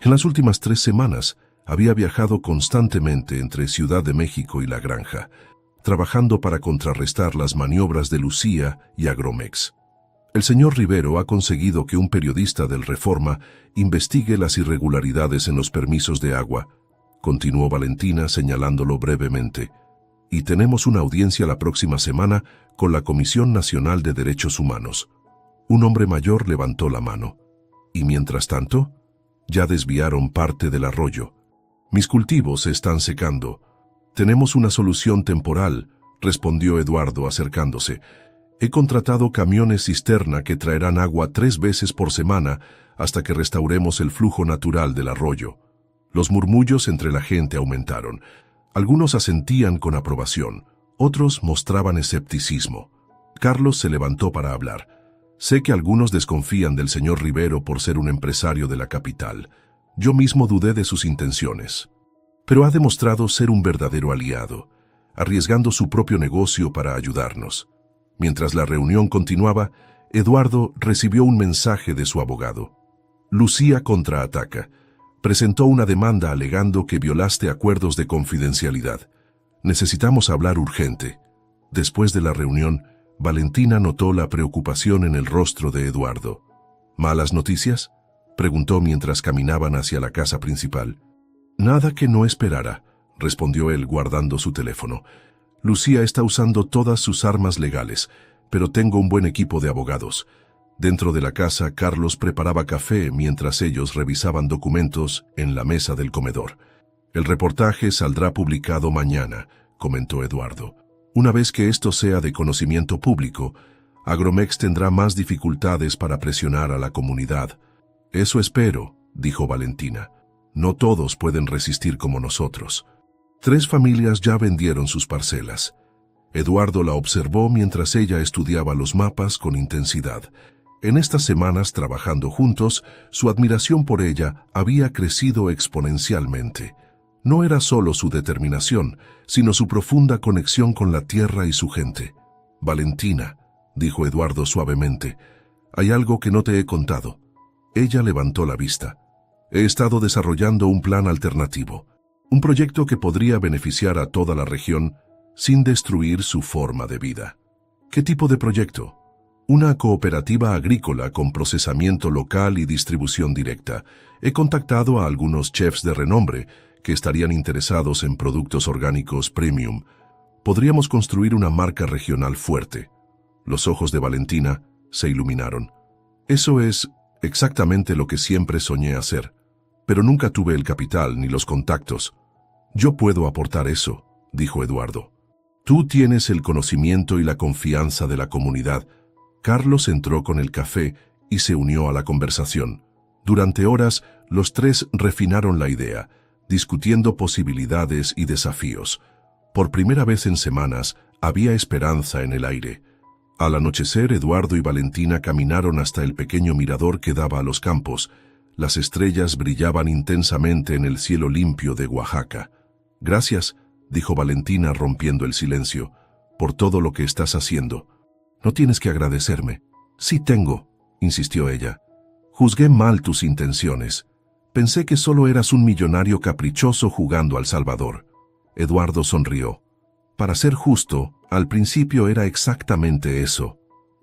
En las últimas 3 semanas había viajado constantemente entre Ciudad de México y la granja, trabajando para contrarrestar las maniobras de Lucía y Agromex. El señor Rivero ha conseguido que un periodista del Reforma investigue las irregularidades en los permisos de agua, continuó Valentina señalándolo brevemente. Y tenemos una audiencia la próxima semana con la Comisión Nacional de Derechos Humanos. Un hombre mayor levantó la mano. Y mientras tanto, ya desviaron parte del arroyo. Mis cultivos se están secando. Tenemos una solución temporal, respondió Eduardo acercándose. He contratado camiones cisterna que traerán agua 3 veces por semana hasta que restauremos el flujo natural del arroyo. Los murmullos entre la gente aumentaron. Algunos asentían con aprobación, otros mostraban escepticismo. Carlos se levantó para hablar. Sé que algunos desconfían del señor Rivero por ser un empresario de la capital. Yo mismo dudé de sus intenciones. Pero ha demostrado ser un verdadero aliado, arriesgando su propio negocio para ayudarnos. Mientras la reunión continuaba, Eduardo recibió un mensaje de su abogado. Lucía contraataca. Presentó una demanda alegando que violaste acuerdos de confidencialidad. Necesitamos hablar urgente. Después de la reunión, Valentina notó la preocupación en el rostro de Eduardo. ¿Malas noticias?, preguntó mientras caminaban hacia la casa principal. Nada que no esperara, respondió él guardando su teléfono. Lucía está usando todas sus armas legales, pero tengo un buen equipo de abogados. Dentro de la casa, Carlos preparaba café mientras ellos revisaban documentos en la mesa del comedor. El reportaje saldrá publicado mañana, comentó Eduardo. Una vez que esto sea de conocimiento público, Agromex tendrá más dificultades para presionar a la comunidad. Eso espero, dijo Valentina. No todos pueden resistir como nosotros. 3 familias ya vendieron sus parcelas. Eduardo la observó mientras ella estudiaba los mapas con intensidad. En estas semanas trabajando juntos, su admiración por ella había crecido exponencialmente. No era solo su determinación, sino su profunda conexión con la tierra y su gente. Valentina, dijo Eduardo suavemente, hay algo que no te he contado. Ella levantó la vista. He estado desarrollando un plan alternativo, un proyecto que podría beneficiar a toda la región sin destruir su forma de vida. ¿Qué tipo de proyecto? Una cooperativa agrícola con procesamiento local y distribución directa. He contactado a algunos chefs de renombre que estarían interesados en productos orgánicos premium. Podríamos construir una marca regional fuerte. Los ojos de Valentina se iluminaron. Eso es exactamente lo que siempre soñé hacer, pero nunca tuve el capital ni los contactos. Yo puedo aportar eso, dijo Eduardo. Tú tienes el conocimiento y la confianza de la comunidad. Carlos entró con el café y se unió a la conversación. Durante horas, los tres refinaron la idea, discutiendo posibilidades y desafíos. Por primera vez en semanas, había esperanza en el aire. Al anochecer, Eduardo y Valentina caminaron hasta el pequeño mirador que daba a los campos. Las estrellas brillaban intensamente en el cielo limpio de Oaxaca. Gracias, dijo Valentina rompiendo el silencio, por todo lo que estás haciendo. No tienes que agradecerme. Sí tengo, insistió ella. Juzgué mal tus intenciones. Pensé que solo eras un millonario caprichoso jugando al Salvador. Eduardo sonrió. Para ser justo, al principio era exactamente eso.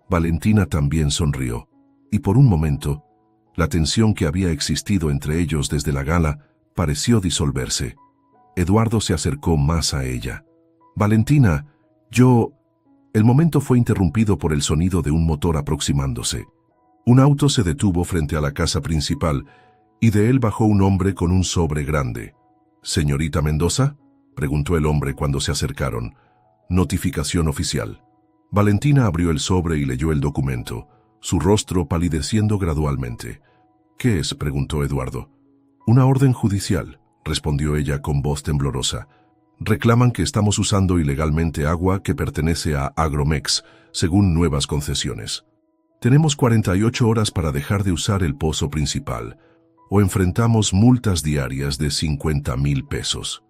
Valentina también sonrió, y por un momento, la tensión que había existido entre ellos desde la gala pareció disolverse. Eduardo se acercó más a ella. Valentina, El momento fue interrumpido por el sonido de un motor aproximándose. Un auto se detuvo frente a la casa principal, y de él bajó un hombre con un sobre grande. «¿Señorita Mendoza?», preguntó el hombre cuando se acercaron. «Notificación oficial». Valentina abrió el sobre y leyó el documento, su rostro palideciendo gradualmente. «¿Qué es?», preguntó Eduardo. «Una orden judicial», respondió ella con voz temblorosa. «Reclaman que estamos usando ilegalmente agua que pertenece a Agromex, según nuevas concesiones. Tenemos 48 horas para dejar de usar el pozo principal, o enfrentamos multas diarias de 50,000 pesos.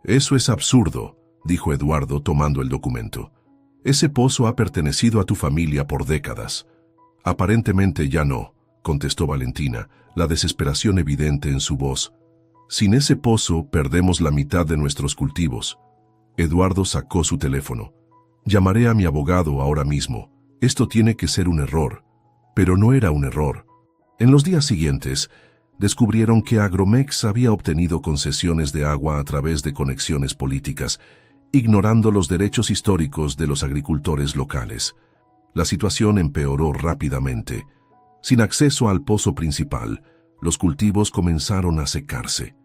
«Eso es absurdo», dijo Eduardo tomando el documento. «Ese pozo ha pertenecido a tu familia por décadas». «Aparentemente ya no», contestó Valentina, la desesperación evidente en su voz. «Sin ese pozo perdemos la mitad de nuestros cultivos». Eduardo sacó su teléfono. «Llamaré a mi abogado ahora mismo. Esto tiene que ser un error». Pero no era un error. En los días siguientes, descubrieron que Agromex había obtenido concesiones de agua a través de conexiones políticas, ignorando los derechos históricos de los agricultores locales. La situación empeoró rápidamente. Sin acceso al pozo principal, los cultivos comenzaron a secarse.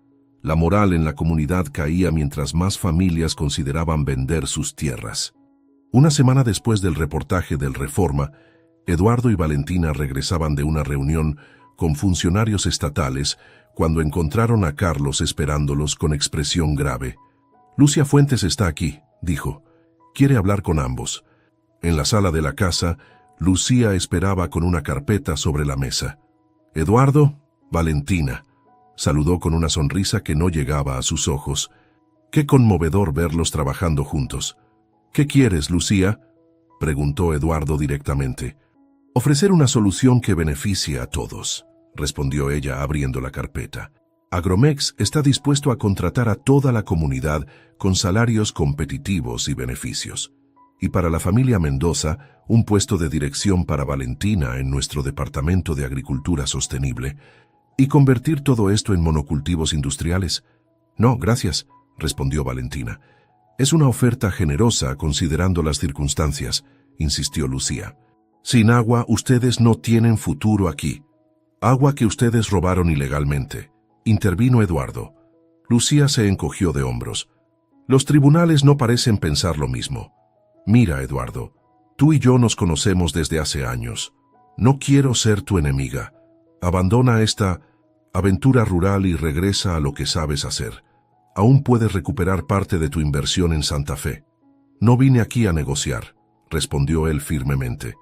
La moral en la comunidad caía mientras más familias consideraban vender sus tierras. Una semana después del reportaje del Reforma, Eduardo y Valentina regresaban de una reunión con funcionarios estatales cuando encontraron a Carlos esperándolos con expresión grave. «Lucia Fuentes está aquí», dijo. «Quiere hablar con ambos». En la sala de la casa, Lucía esperaba con una carpeta sobre la mesa. «Eduardo, Valentina», saludó con una sonrisa que no llegaba a sus ojos. «Qué conmovedor verlos trabajando juntos». «¿Qué quieres, Lucía?», preguntó Eduardo directamente. «Ofrecer una solución que beneficie a todos», respondió ella abriendo la carpeta. «Agromex está dispuesto a contratar a toda la comunidad con salarios competitivos y beneficios. Y para la familia Mendoza, un puesto de dirección para Valentina en nuestro Departamento de Agricultura Sostenible. ¿Y convertir todo esto en monocultivos industriales?». «No, gracias», respondió Valentina. «Es una oferta generosa considerando las circunstancias», insistió Lucía. «Sin agua, ustedes no tienen futuro aquí. Agua que ustedes robaron ilegalmente», intervino Eduardo. Lucía se encogió de hombros. «Los tribunales no parecen pensar lo mismo. Mira, Eduardo, tú y yo nos conocemos desde hace años. No quiero ser tu enemiga. Abandona esta aventura rural y regresa a lo que sabes hacer. Aún puedes recuperar parte de tu inversión en Santa Fe». «No vine aquí a negociar», respondió él firmemente.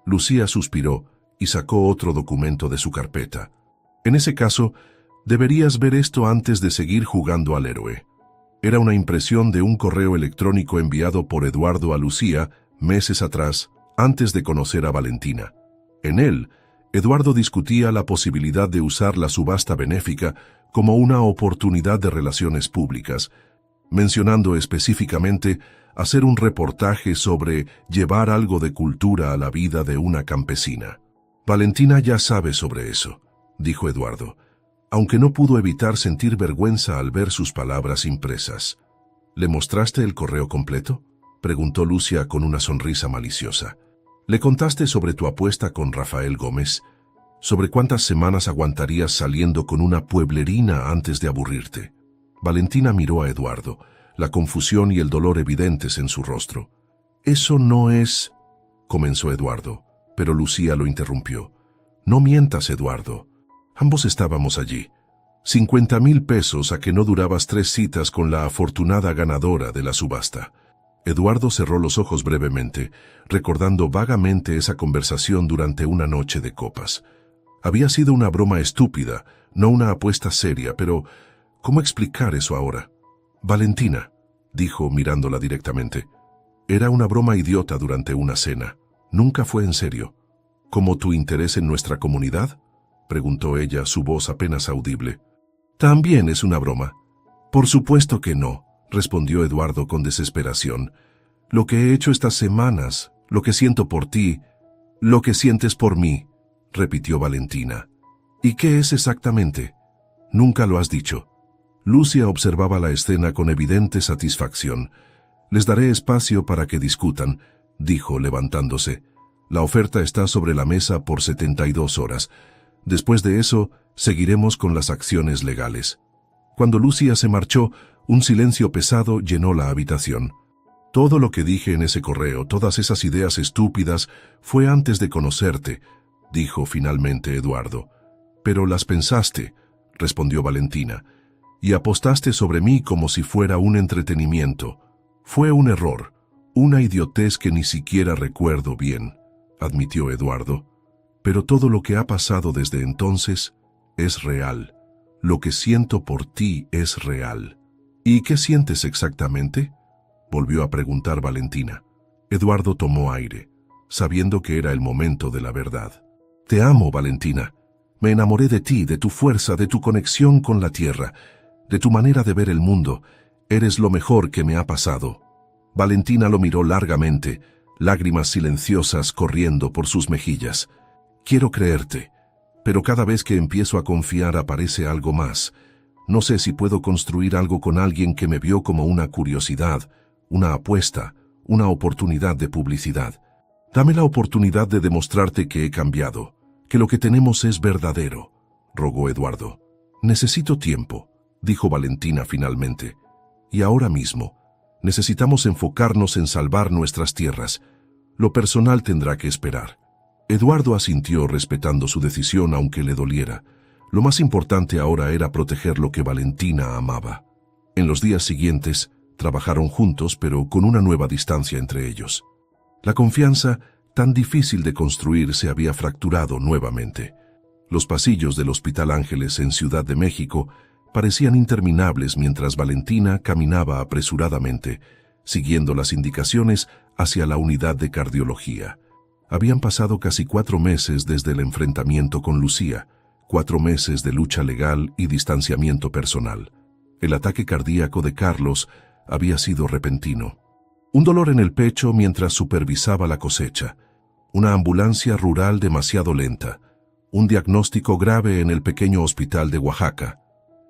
Lucía suspiró y sacó otro documento de su carpeta. «En ese caso, deberías ver esto antes de seguir jugando al héroe». Era una impresión de un correo electrónico enviado por Eduardo a Lucía meses atrás, antes de conocer a Valentina. En él, Eduardo discutía la posibilidad de usar la subasta benéfica como una oportunidad de relaciones públicas, mencionando específicamente hacer un reportaje sobre llevar algo de cultura a la vida de una campesina. Valentina ya sabe sobre eso, dijo Eduardo, aunque no pudo evitar sentir vergüenza al ver sus palabras impresas. ¿Le mostraste el correo completo?, preguntó Lucia con una sonrisa maliciosa. ¿Le contaste sobre tu apuesta con Rafael Gómez? ¿Sobre cuántas semanas aguantarías saliendo con una pueblerina antes de aburrirte? Valentina miró a Eduardo, la confusión y el dolor evidentes en su rostro. «Eso no es...», comenzó Eduardo, pero Lucía lo interrumpió. «No mientas, Eduardo. Ambos estábamos allí. 50,000 pesos a que no durabas 3 citas con la afortunada ganadora de la subasta». Eduardo cerró los ojos brevemente, recordando vagamente esa conversación durante una noche de copas. Había sido una broma estúpida, no una apuesta seria, pero ¿cómo explicar eso ahora? «Valentina», dijo mirándola directamente, «era una broma idiota durante una cena. Nunca fue en serio». «¿Como tu interés en nuestra comunidad?», preguntó ella, su voz apenas audible. «También es una broma». «Por supuesto que no», respondió Eduardo con desesperación. «Lo que he hecho estas semanas, lo que siento por ti, lo que sientes por mí», repitió Valentina. «¿Y qué es exactamente?». «Nunca lo has dicho». Lucia observaba la escena con evidente satisfacción. «Les daré espacio para que discutan», dijo levantándose. «La oferta está sobre la mesa por 72 horas. Después de eso, seguiremos con las acciones legales». Cuando Lucia se marchó, un silencio pesado llenó la habitación. «Todo lo que dije en ese correo, todas esas ideas estúpidas, fue antes de conocerte», dijo finalmente Eduardo. «Pero las pensaste», respondió Valentina, «y apostaste sobre mí como si fuera un entretenimiento. Fue un error, una idiotez que ni siquiera recuerdo bien», admitió Eduardo. «Pero todo lo que ha pasado desde entonces es real. Lo que siento por ti es real». «¿Y qué sientes exactamente?», volvió a preguntar Valentina. Eduardo tomó aire, sabiendo que era el momento de la verdad. «Te amo, Valentina. Me enamoré de ti, de tu fuerza, de tu conexión con la tierra, de tu manera de ver el mundo. Eres lo mejor que me ha pasado». Valentina lo miró largamente, lágrimas silenciosas corriendo por sus mejillas. «Quiero creerte, pero cada vez que empiezo a confiar aparece algo más. No sé si puedo construir algo con alguien que me vio como una curiosidad, una apuesta, una oportunidad de publicidad. Dame la oportunidad de demostrarte que he cambiado, que lo que tenemos es verdadero», rogó Eduardo. «Necesito tiempo», dijo Valentina finalmente. «Y ahora mismo, necesitamos enfocarnos en salvar nuestras tierras. Lo personal tendrá que esperar». Eduardo asintió respetando su decisión aunque le doliera. Lo más importante ahora era proteger lo que Valentina amaba. En los días siguientes, trabajaron juntos pero con una nueva distancia entre ellos. La confianza, tan difícil de construir, se había fracturado nuevamente. Los pasillos del Hospital Ángeles en Ciudad de México parecían interminables mientras Valentina caminaba apresuradamente, siguiendo las indicaciones hacia la unidad de cardiología. Habían pasado casi 4 meses desde el enfrentamiento con Lucía, 4 meses de lucha legal y distanciamiento personal. El ataque cardíaco de Carlos había sido repentino. Un dolor en el pecho mientras supervisaba la cosecha. Una ambulancia rural demasiado lenta. Un diagnóstico grave en el pequeño hospital de Oaxaca.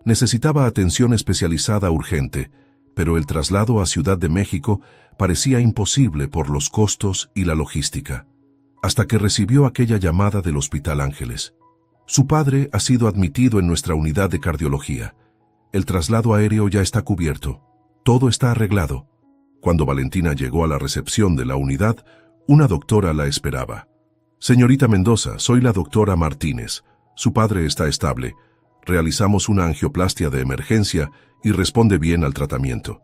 Necesitaba atención especializada urgente, pero el traslado a Ciudad de México parecía imposible por los costos y la logística. Hasta que recibió aquella llamada del Hospital Ángeles. «Su padre ha sido admitido en nuestra unidad de cardiología. El traslado aéreo ya está cubierto. Todo está arreglado». Cuando Valentina llegó a la recepción de la unidad, una doctora la esperaba. «Señorita Mendoza, soy la doctora Martínez. Su padre está estable. Realizamos una angioplastia de emergencia y responde bien al tratamiento».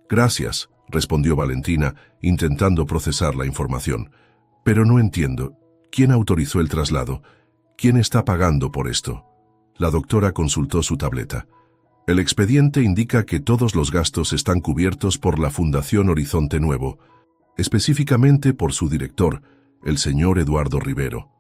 «Gracias», respondió Valentina, intentando procesar la información. «Pero no entiendo. ¿Quién autorizó el traslado? ¿Quién está pagando por esto?». La doctora consultó su tableta. «El expediente indica que todos los gastos están cubiertos por la Fundación Horizonte Nuevo, específicamente por su director, el señor Eduardo Rivero».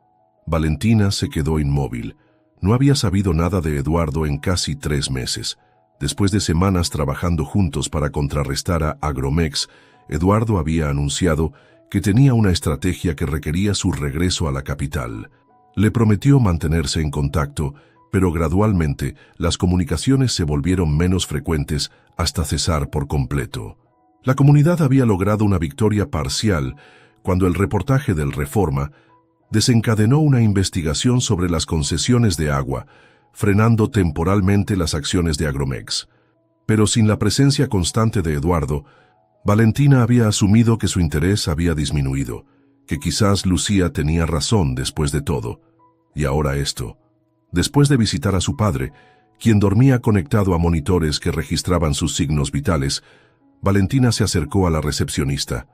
Valentina se quedó inmóvil. No había sabido nada de Eduardo en casi 3 meses. Después de semanas trabajando juntos para contrarrestar a Agromex, Eduardo había anunciado que tenía una estrategia que requería su regreso a la capital. Le prometió mantenerse en contacto, pero gradualmente las comunicaciones se volvieron menos frecuentes hasta cesar por completo. La comunidad había logrado una victoria parcial cuando el reportaje del Reforma desencadenó una investigación sobre las concesiones de agua, frenando temporalmente las acciones de Agromex. Pero sin la presencia constante de Eduardo, Valentina había asumido que su interés había disminuido, que quizás Lucía tenía razón después de todo. Y ahora esto. Después de visitar a su padre, quien dormía conectado a monitores que registraban sus signos vitales, Valentina se acercó a la recepcionista.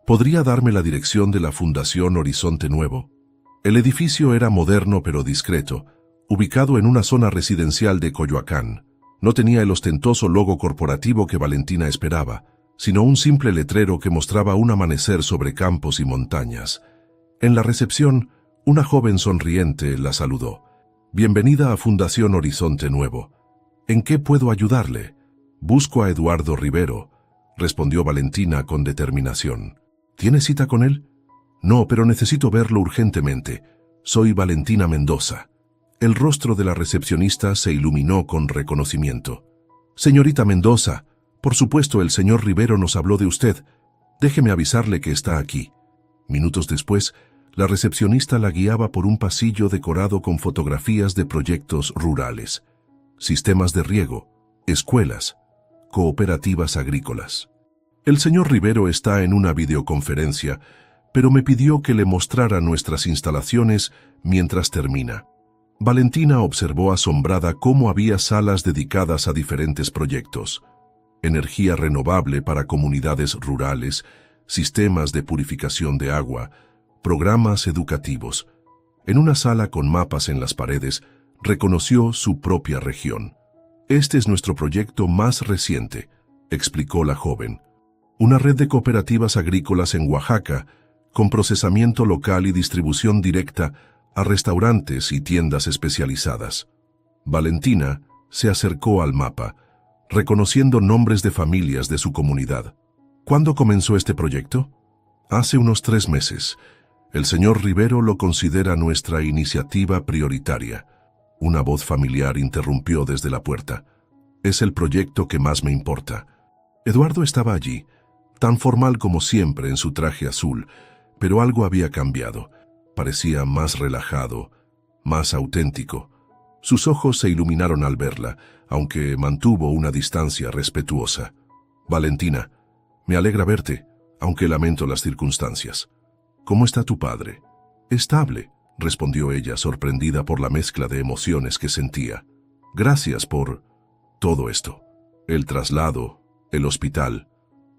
¿Podría darme la dirección de la Fundación Horizonte Nuevo? El edificio era moderno pero discreto, ubicado en una zona residencial de Coyoacán. No tenía el ostentoso logo corporativo que Valentina esperaba, sino un simple letrero que mostraba un amanecer sobre campos y montañas. En la recepción, una joven sonriente la saludó. «Bienvenida a Fundación Horizonte Nuevo. ¿En qué puedo ayudarle?» «Busco a Eduardo Rivero», respondió Valentina con determinación. ¿Tiene cita con él? «No, pero necesito verlo urgentemente. Soy Valentina Mendoza». El rostro de la recepcionista se iluminó con reconocimiento. «Señorita Mendoza, por supuesto el señor Rivero nos habló de usted. Déjeme avisarle que está aquí». Minutos después, la recepcionista la guiaba por un pasillo decorado con fotografías de proyectos rurales, sistemas de riego, escuelas, cooperativas agrícolas. «El señor Rivero está en una videoconferencia, pero me pidió que le mostrara nuestras instalaciones mientras termina». Valentina observó asombrada cómo había salas dedicadas a diferentes proyectos: energía renovable para comunidades rurales, sistemas de purificación de agua, programas educativos. En una sala con mapas en las paredes, reconoció su propia región. «Este es nuestro proyecto más reciente», explicó la joven. «Una red de cooperativas agrícolas en Oaxaca, con procesamiento local y distribución directa a restaurantes y tiendas especializadas». Valentina se acercó al mapa, reconociendo nombres de familias de su comunidad. «¿Cuándo comenzó este proyecto?» «Hace unos 3 meses. El señor Rivero lo considera nuestra iniciativa prioritaria». Una voz familiar interrumpió desde la puerta. «Es el proyecto que más me importa». Eduardo estaba allí, tan formal como siempre en su traje azul, pero algo había cambiado. Parecía más relajado, más auténtico. Sus ojos se iluminaron al verla, aunque mantuvo una distancia respetuosa. «Valentina, me alegra verte, aunque lamento las circunstancias. ¿Cómo está tu padre?» «Estable», respondió ella, sorprendida por la mezcla de emociones que sentía. «Gracias por todo esto. El traslado, el hospital».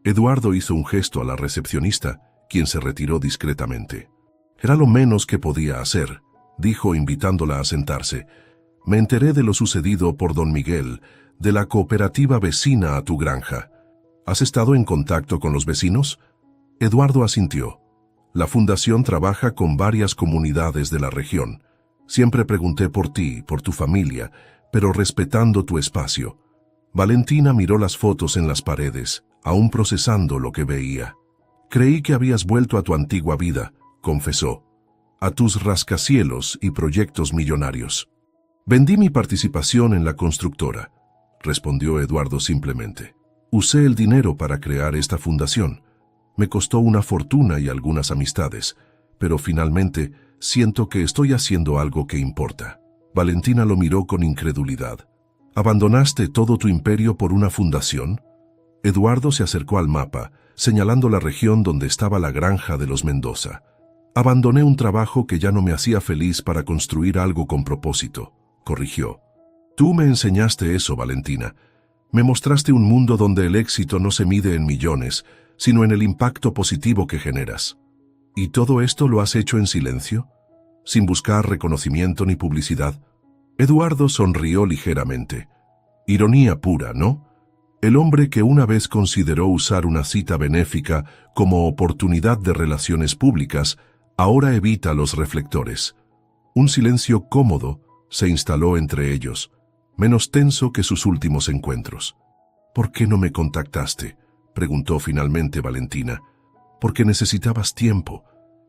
Eduardo hizo un gesto a la recepcionista, quien se retiró discretamente. «Era lo menos que podía hacer», dijo invitándola a sentarse. «Me enteré de lo sucedido por don Miguel, de la cooperativa vecina a tu granja. ¿Has estado en contacto con los vecinos?» Eduardo asintió. «La fundación trabaja con varias comunidades de la región. Siempre pregunté por ti, por tu familia, pero respetando tu espacio». Valentina miró las fotos en las paredes, aún procesando lo que veía. «Creí que habías vuelto a tu antigua vida», confesó, «a tus rascacielos y proyectos millonarios». «Vendí mi participación en la constructora», respondió Eduardo simplemente. «Usé el dinero para crear esta fundación. Me costó una fortuna y algunas amistades, pero finalmente siento que estoy haciendo algo que importa». Valentina lo miró con incredulidad. «¿Abandonaste todo tu imperio por una fundación?» Eduardo se acercó al mapa, señalando la región donde estaba la granja de los Mendoza. «Abandoné un trabajo que ya no me hacía feliz para construir algo con propósito», corrigió. «Tú me enseñaste eso, Valentina. Me mostraste un mundo donde el éxito no se mide en millones, sino en el impacto positivo que generas. ¿Y todo esto lo has hecho en silencio? ¿Sin buscar reconocimiento ni publicidad?» Eduardo sonrió ligeramente. Ironía pura, ¿no? El hombre que una vez consideró usar una cita benéfica como oportunidad de relaciones públicas, ahora evita los reflectores. Un silencio cómodo se instaló entre ellos, menos tenso que sus últimos encuentros. «¿Por qué no me contactaste?», preguntó finalmente Valentina. Porque necesitabas tiempo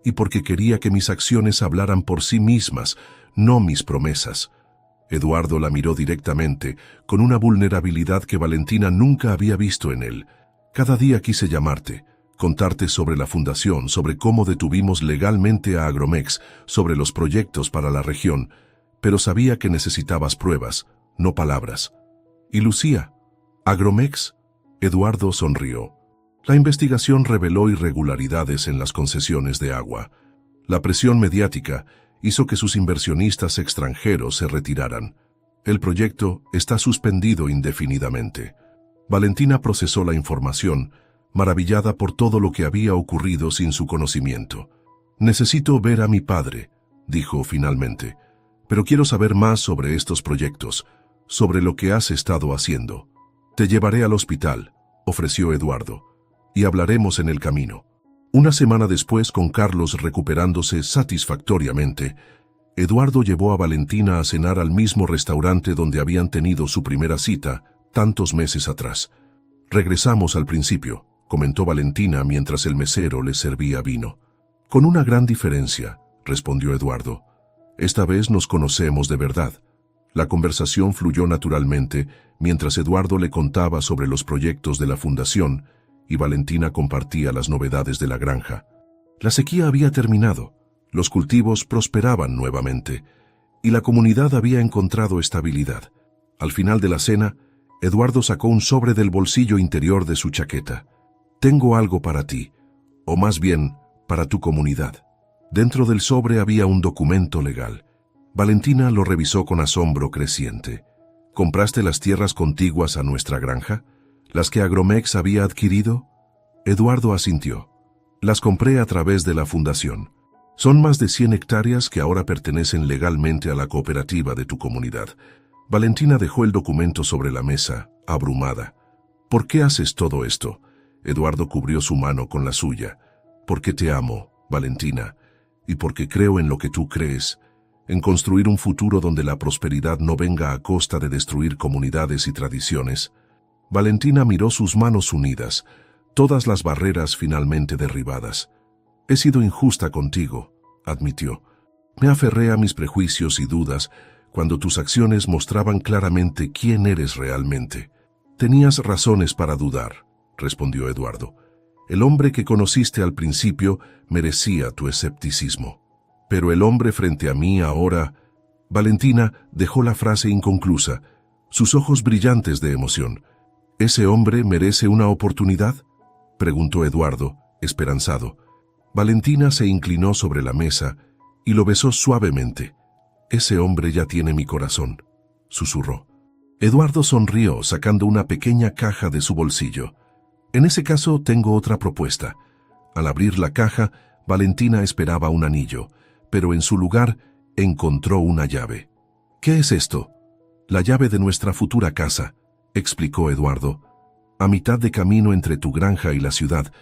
y porque quería que mis acciones hablaran por sí mismas, no mis promesas. Eduardo la miró directamente, con una vulnerabilidad que Valentina nunca había visto en él. Cada día quise llamarte, contarte sobre la fundación, sobre cómo detuvimos legalmente a Agromex, sobre los proyectos para la región, pero sabía que necesitabas pruebas, no palabras. ¿Y Lucía? ¿Agromex? Eduardo sonrió. La investigación reveló irregularidades en las concesiones de agua. La presión mediática hizo que sus inversionistas extranjeros se retiraran. El proyecto está suspendido indefinidamente. Valentina procesó la información, maravillada por todo lo que había ocurrido sin su conocimiento. Necesito ver a mi padre, dijo finalmente, pero quiero saber más sobre estos proyectos, sobre lo que has estado haciendo. Te llevaré al hospital, ofreció Eduardo, y hablaremos en el camino. Una semana después, con Carlos recuperándose satisfactoriamente, Eduardo llevó a Valentina a cenar al mismo restaurante donde habían tenido su primera cita, tantos meses atrás. Regresamos al principio, comentó Valentina mientras el mesero le servía vino. Con una gran diferencia, respondió Eduardo. Esta vez nos conocemos de verdad. La conversación fluyó naturalmente mientras Eduardo le contaba sobre los proyectos de la fundación y Valentina compartía las novedades de la granja. La sequía había terminado, los cultivos prosperaban nuevamente y la comunidad había encontrado estabilidad. Al final de la cena, Eduardo sacó un sobre del bolsillo interior de su chaqueta. Tengo algo para ti, o más bien, para tu comunidad. Dentro del sobre había un documento legal. Valentina lo revisó con asombro creciente. ¿Compraste las tierras contiguas a nuestra granja? ¿Las que Agromex había adquirido? Eduardo asintió. Las compré a través de la fundación. Son más de 100 hectáreas que ahora pertenecen legalmente a la cooperativa de tu comunidad. Valentina dejó el documento sobre la mesa, abrumada. ¿Por qué haces todo esto? Eduardo cubrió su mano con la suya. Porque te amo, Valentina, y porque creo en lo que tú crees, en construir un futuro donde la prosperidad no venga a costa de destruir comunidades y tradiciones. Valentina miró sus manos unidas, todas las barreras finalmente derribadas. He sido injusta contigo, admitió. Me aferré a mis prejuicios y dudas cuando tus acciones mostraban claramente quién eres realmente. Tenías razones para dudar, respondió Eduardo. El hombre que conociste al principio merecía tu escepticismo. Pero el hombre frente a mí ahora... Valentina dejó la frase inconclusa, sus ojos brillantes de emoción. ¿Ese hombre merece una oportunidad?, preguntó Eduardo, esperanzado. Valentina se inclinó sobre la mesa y lo besó suavemente. Ese hombre ya tiene mi corazón, susurró. Eduardo sonrió, sacando una pequeña caja de su bolsillo. En ese caso tengo otra propuesta. Al abrir la caja, Valentina esperaba un anillo, pero en su lugar encontró una llave. ¿Qué es esto? La llave de nuestra futura casa, explicó Eduardo. A mitad de camino entre tu granja y la ciudad,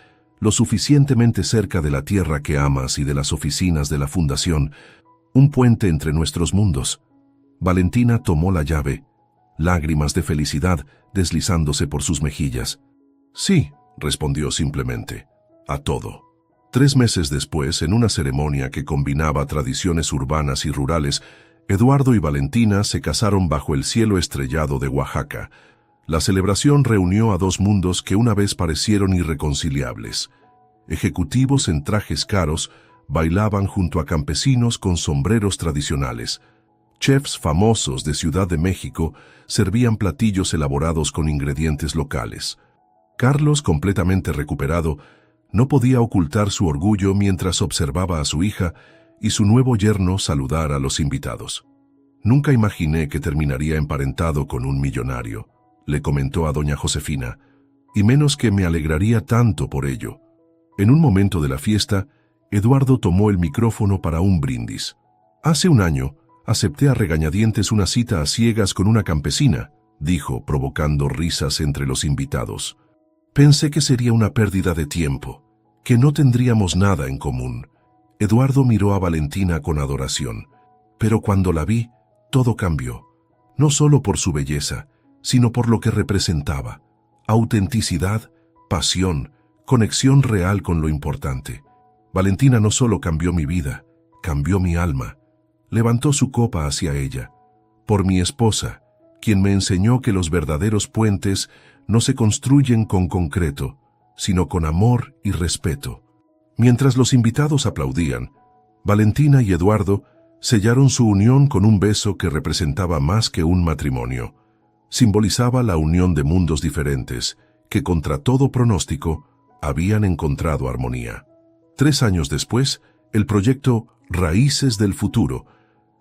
lo suficientemente cerca de la tierra que amas y de las oficinas de la fundación, un puente entre nuestros mundos. Valentina tomó la llave, lágrimas de felicidad deslizándose por sus mejillas. Sí, respondió simplemente, a todo. 3 meses después, en una ceremonia que combinaba tradiciones urbanas y rurales, Eduardo y Valentina se casaron bajo el cielo estrellado de Oaxaca. La celebración reunió a 2 mundos que una vez parecieron irreconciliables. Ejecutivos en trajes caros bailaban junto a campesinos con sombreros tradicionales. Chefs famosos de Ciudad de México servían platillos elaborados con ingredientes locales. Carlos, completamente recuperado, no podía ocultar su orgullo mientras observaba a su hija y su nuevo yerno saludar a los invitados. Nunca imaginé que terminaría emparentado con un millonario, le comentó a doña Josefina, y menos que me alegraría tanto por ello. En un momento de la fiesta, Eduardo tomó el micrófono para un brindis. Hace un año, acepté a regañadientes una cita a ciegas con una campesina, dijo, provocando risas entre los invitados. Pensé que sería una pérdida de tiempo, que no tendríamos nada en común. Eduardo miró a Valentina con adoración, pero cuando la vi, todo cambió, no solo por su belleza, sino por lo que representaba: autenticidad, pasión, conexión real con lo importante. Valentina no solo cambió mi vida, cambió mi alma. Levantó su copa hacia ella. Por mi esposa, quien me enseñó que los verdaderos puentes no se construyen con concreto, sino con amor y respeto. Mientras los invitados aplaudían, Valentina y Eduardo sellaron su unión con un beso que representaba más que un matrimonio. Simbolizaba la unión de mundos diferentes, que contra todo pronóstico habían encontrado armonía. 3 años después, el proyecto Raíces del Futuro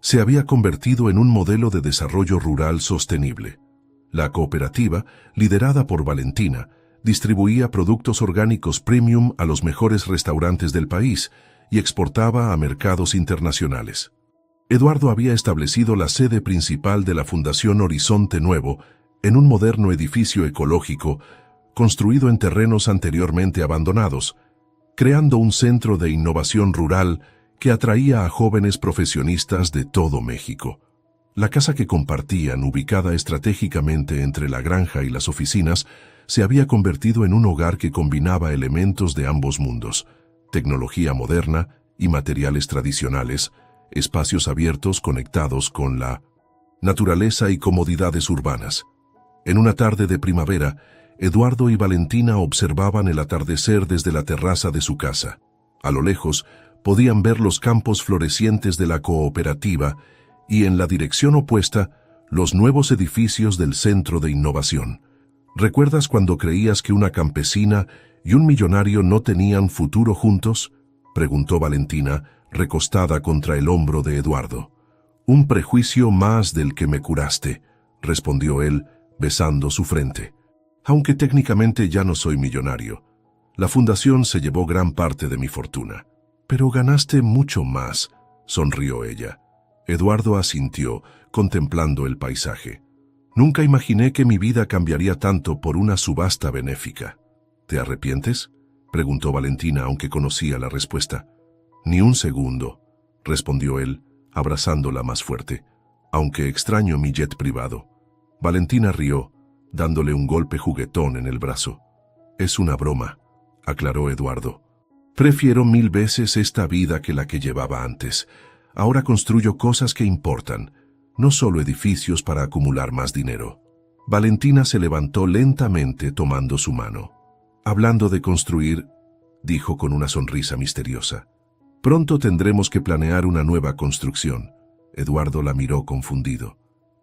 se había convertido en un modelo de desarrollo rural sostenible. La cooperativa, liderada por Valentina, distribuía productos orgánicos premium a los mejores restaurantes del país y exportaba a mercados internacionales. Eduardo había establecido la sede principal de la Fundación Horizonte Nuevo en un moderno edificio ecológico construido en terrenos anteriormente abandonados, creando un centro de innovación rural que atraía a jóvenes profesionistas de todo México. La casa que compartían, ubicada estratégicamente entre la granja y las oficinas, se había convertido en un hogar que combinaba elementos de ambos mundos, tecnología moderna y materiales tradicionales, espacios abiertos conectados con la naturaleza y comodidades urbanas. En una tarde de primavera, Eduardo y Valentina observaban el atardecer desde la terraza de su casa. A lo lejos, podían ver los campos florecientes de la cooperativa y en la dirección opuesta, los nuevos edificios del Centro de Innovación. ¿Recuerdas cuando creías que una campesina y un millonario no tenían futuro juntos?, preguntó Valentina, recostada contra el hombro de Eduardo. Un prejuicio más del que me curaste, respondió él, besando su frente. Aunque técnicamente ya no soy millonario, la fundación se llevó gran parte de mi fortuna. Pero ganaste mucho más, sonrió ella. Eduardo asintió, contemplando el paisaje. Nunca imaginé que mi vida cambiaría tanto por una subasta benéfica. ¿Te arrepientes?, preguntó Valentina, aunque conocía la respuesta. Ni un segundo, respondió él, abrazándola más fuerte, aunque extraño mi jet privado. Valentina rió, dándole un golpe juguetón en el brazo. Es una broma, aclaró Eduardo. Prefiero 1000 veces esta vida que la que llevaba antes. Ahora construyo cosas que importan, no solo edificios para acumular más dinero. Valentina se levantó lentamente tomando su mano. Hablando de construir, dijo con una sonrisa misteriosa. Pronto tendremos que planear una nueva construcción. Eduardo la miró confundido.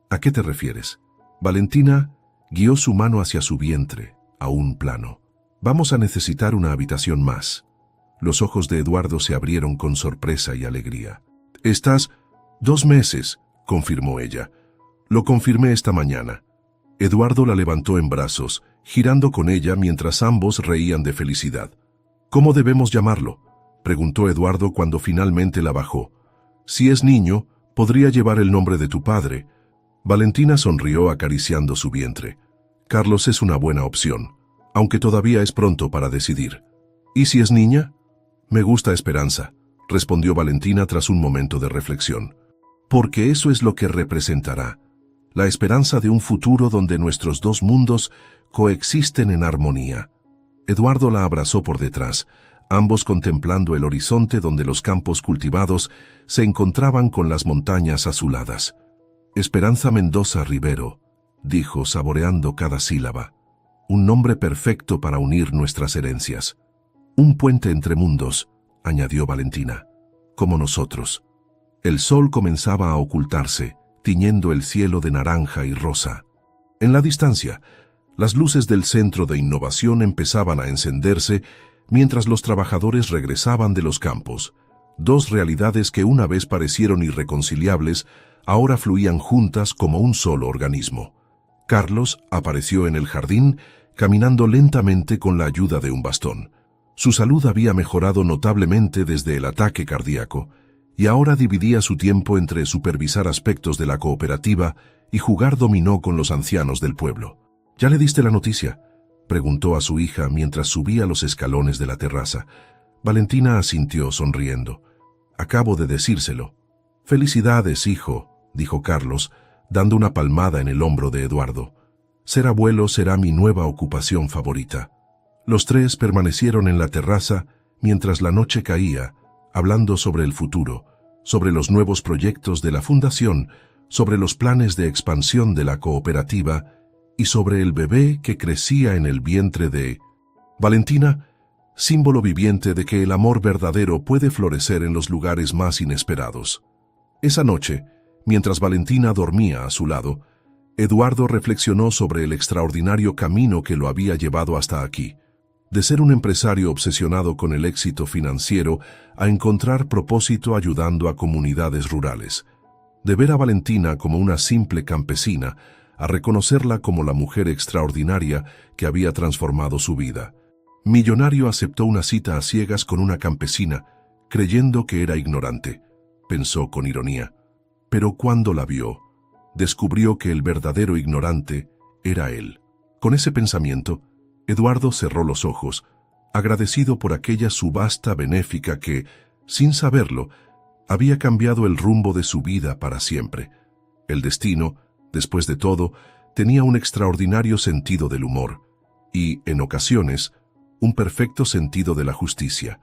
¿A qué te refieres? Valentina guió su mano hacia su vientre, aún plano. Vamos a necesitar una habitación más. Los ojos de Eduardo se abrieron con sorpresa y alegría. Estás 2 meses, confirmó ella. Lo confirmé esta mañana. Eduardo la levantó en brazos, girando con ella mientras ambos reían de felicidad. ¿Cómo debemos llamarlo?, preguntó Eduardo cuando finalmente la bajó. Si es niño, podría llevar el nombre de tu padre. Valentina sonrió acariciando su vientre. Carlos es una buena opción, aunque todavía es pronto para decidir. ¿Y si es niña? Me gusta Esperanza, respondió Valentina tras un momento de reflexión. Porque eso es lo que representará. La esperanza de un futuro donde nuestros 2 mundos coexisten en armonía. Eduardo la abrazó por detrás, ambos contemplando el horizonte donde los campos cultivados se encontraban con las montañas azuladas. Esperanza Mendoza Rivero, dijo saboreando cada sílaba. Un nombre perfecto para unir nuestras herencias. Un puente entre mundos, añadió Valentina, como nosotros. El sol comenzaba a ocultarse, tiñendo el cielo de naranja y rosa. En la distancia, las luces del Centro de Innovación empezaban a encenderse mientras los trabajadores regresaban de los campos. 2 realidades que una vez parecieron irreconciliables, ahora fluían juntas como un solo organismo. Carlos apareció en el jardín, caminando lentamente con la ayuda de un bastón. Su salud había mejorado notablemente desde el ataque cardíaco, y ahora dividía su tiempo entre supervisar aspectos de la cooperativa y jugar dominó con los ancianos del pueblo. ¿Ya le diste la noticia?, preguntó a su hija mientras subía los escalones de la terraza. Valentina asintió sonriendo. Acabo de decírselo. Felicidades, hijo, dijo Carlos, dando una palmada en el hombro de Eduardo. Ser abuelo será mi nueva ocupación favorita. Los tres permanecieron en la terraza mientras la noche caía, hablando sobre el futuro, sobre los nuevos proyectos de la fundación, sobre los planes de expansión de la cooperativa y sobre el bebé que crecía en el vientre de Valentina, símbolo viviente de que el amor verdadero puede florecer en los lugares más inesperados. Esa noche, mientras Valentina dormía a su lado, Eduardo reflexionó sobre el extraordinario camino que lo había llevado hasta aquí, de ser un empresario obsesionado con el éxito financiero a encontrar propósito ayudando a comunidades rurales, de ver a Valentina como una simple campesina a reconocerla como la mujer extraordinaria que había transformado su vida. Millonario aceptó una cita a ciegas con una campesina, creyendo que era ignorante, pensó con ironía. Pero cuando la vio, descubrió que el verdadero ignorante era él. Con ese pensamiento, Eduardo cerró los ojos, agradecido por aquella subasta benéfica que, sin saberlo, había cambiado el rumbo de su vida para siempre. El destino, después de todo, tenía un extraordinario sentido del humor y, en ocasiones, un perfecto sentido de la justicia.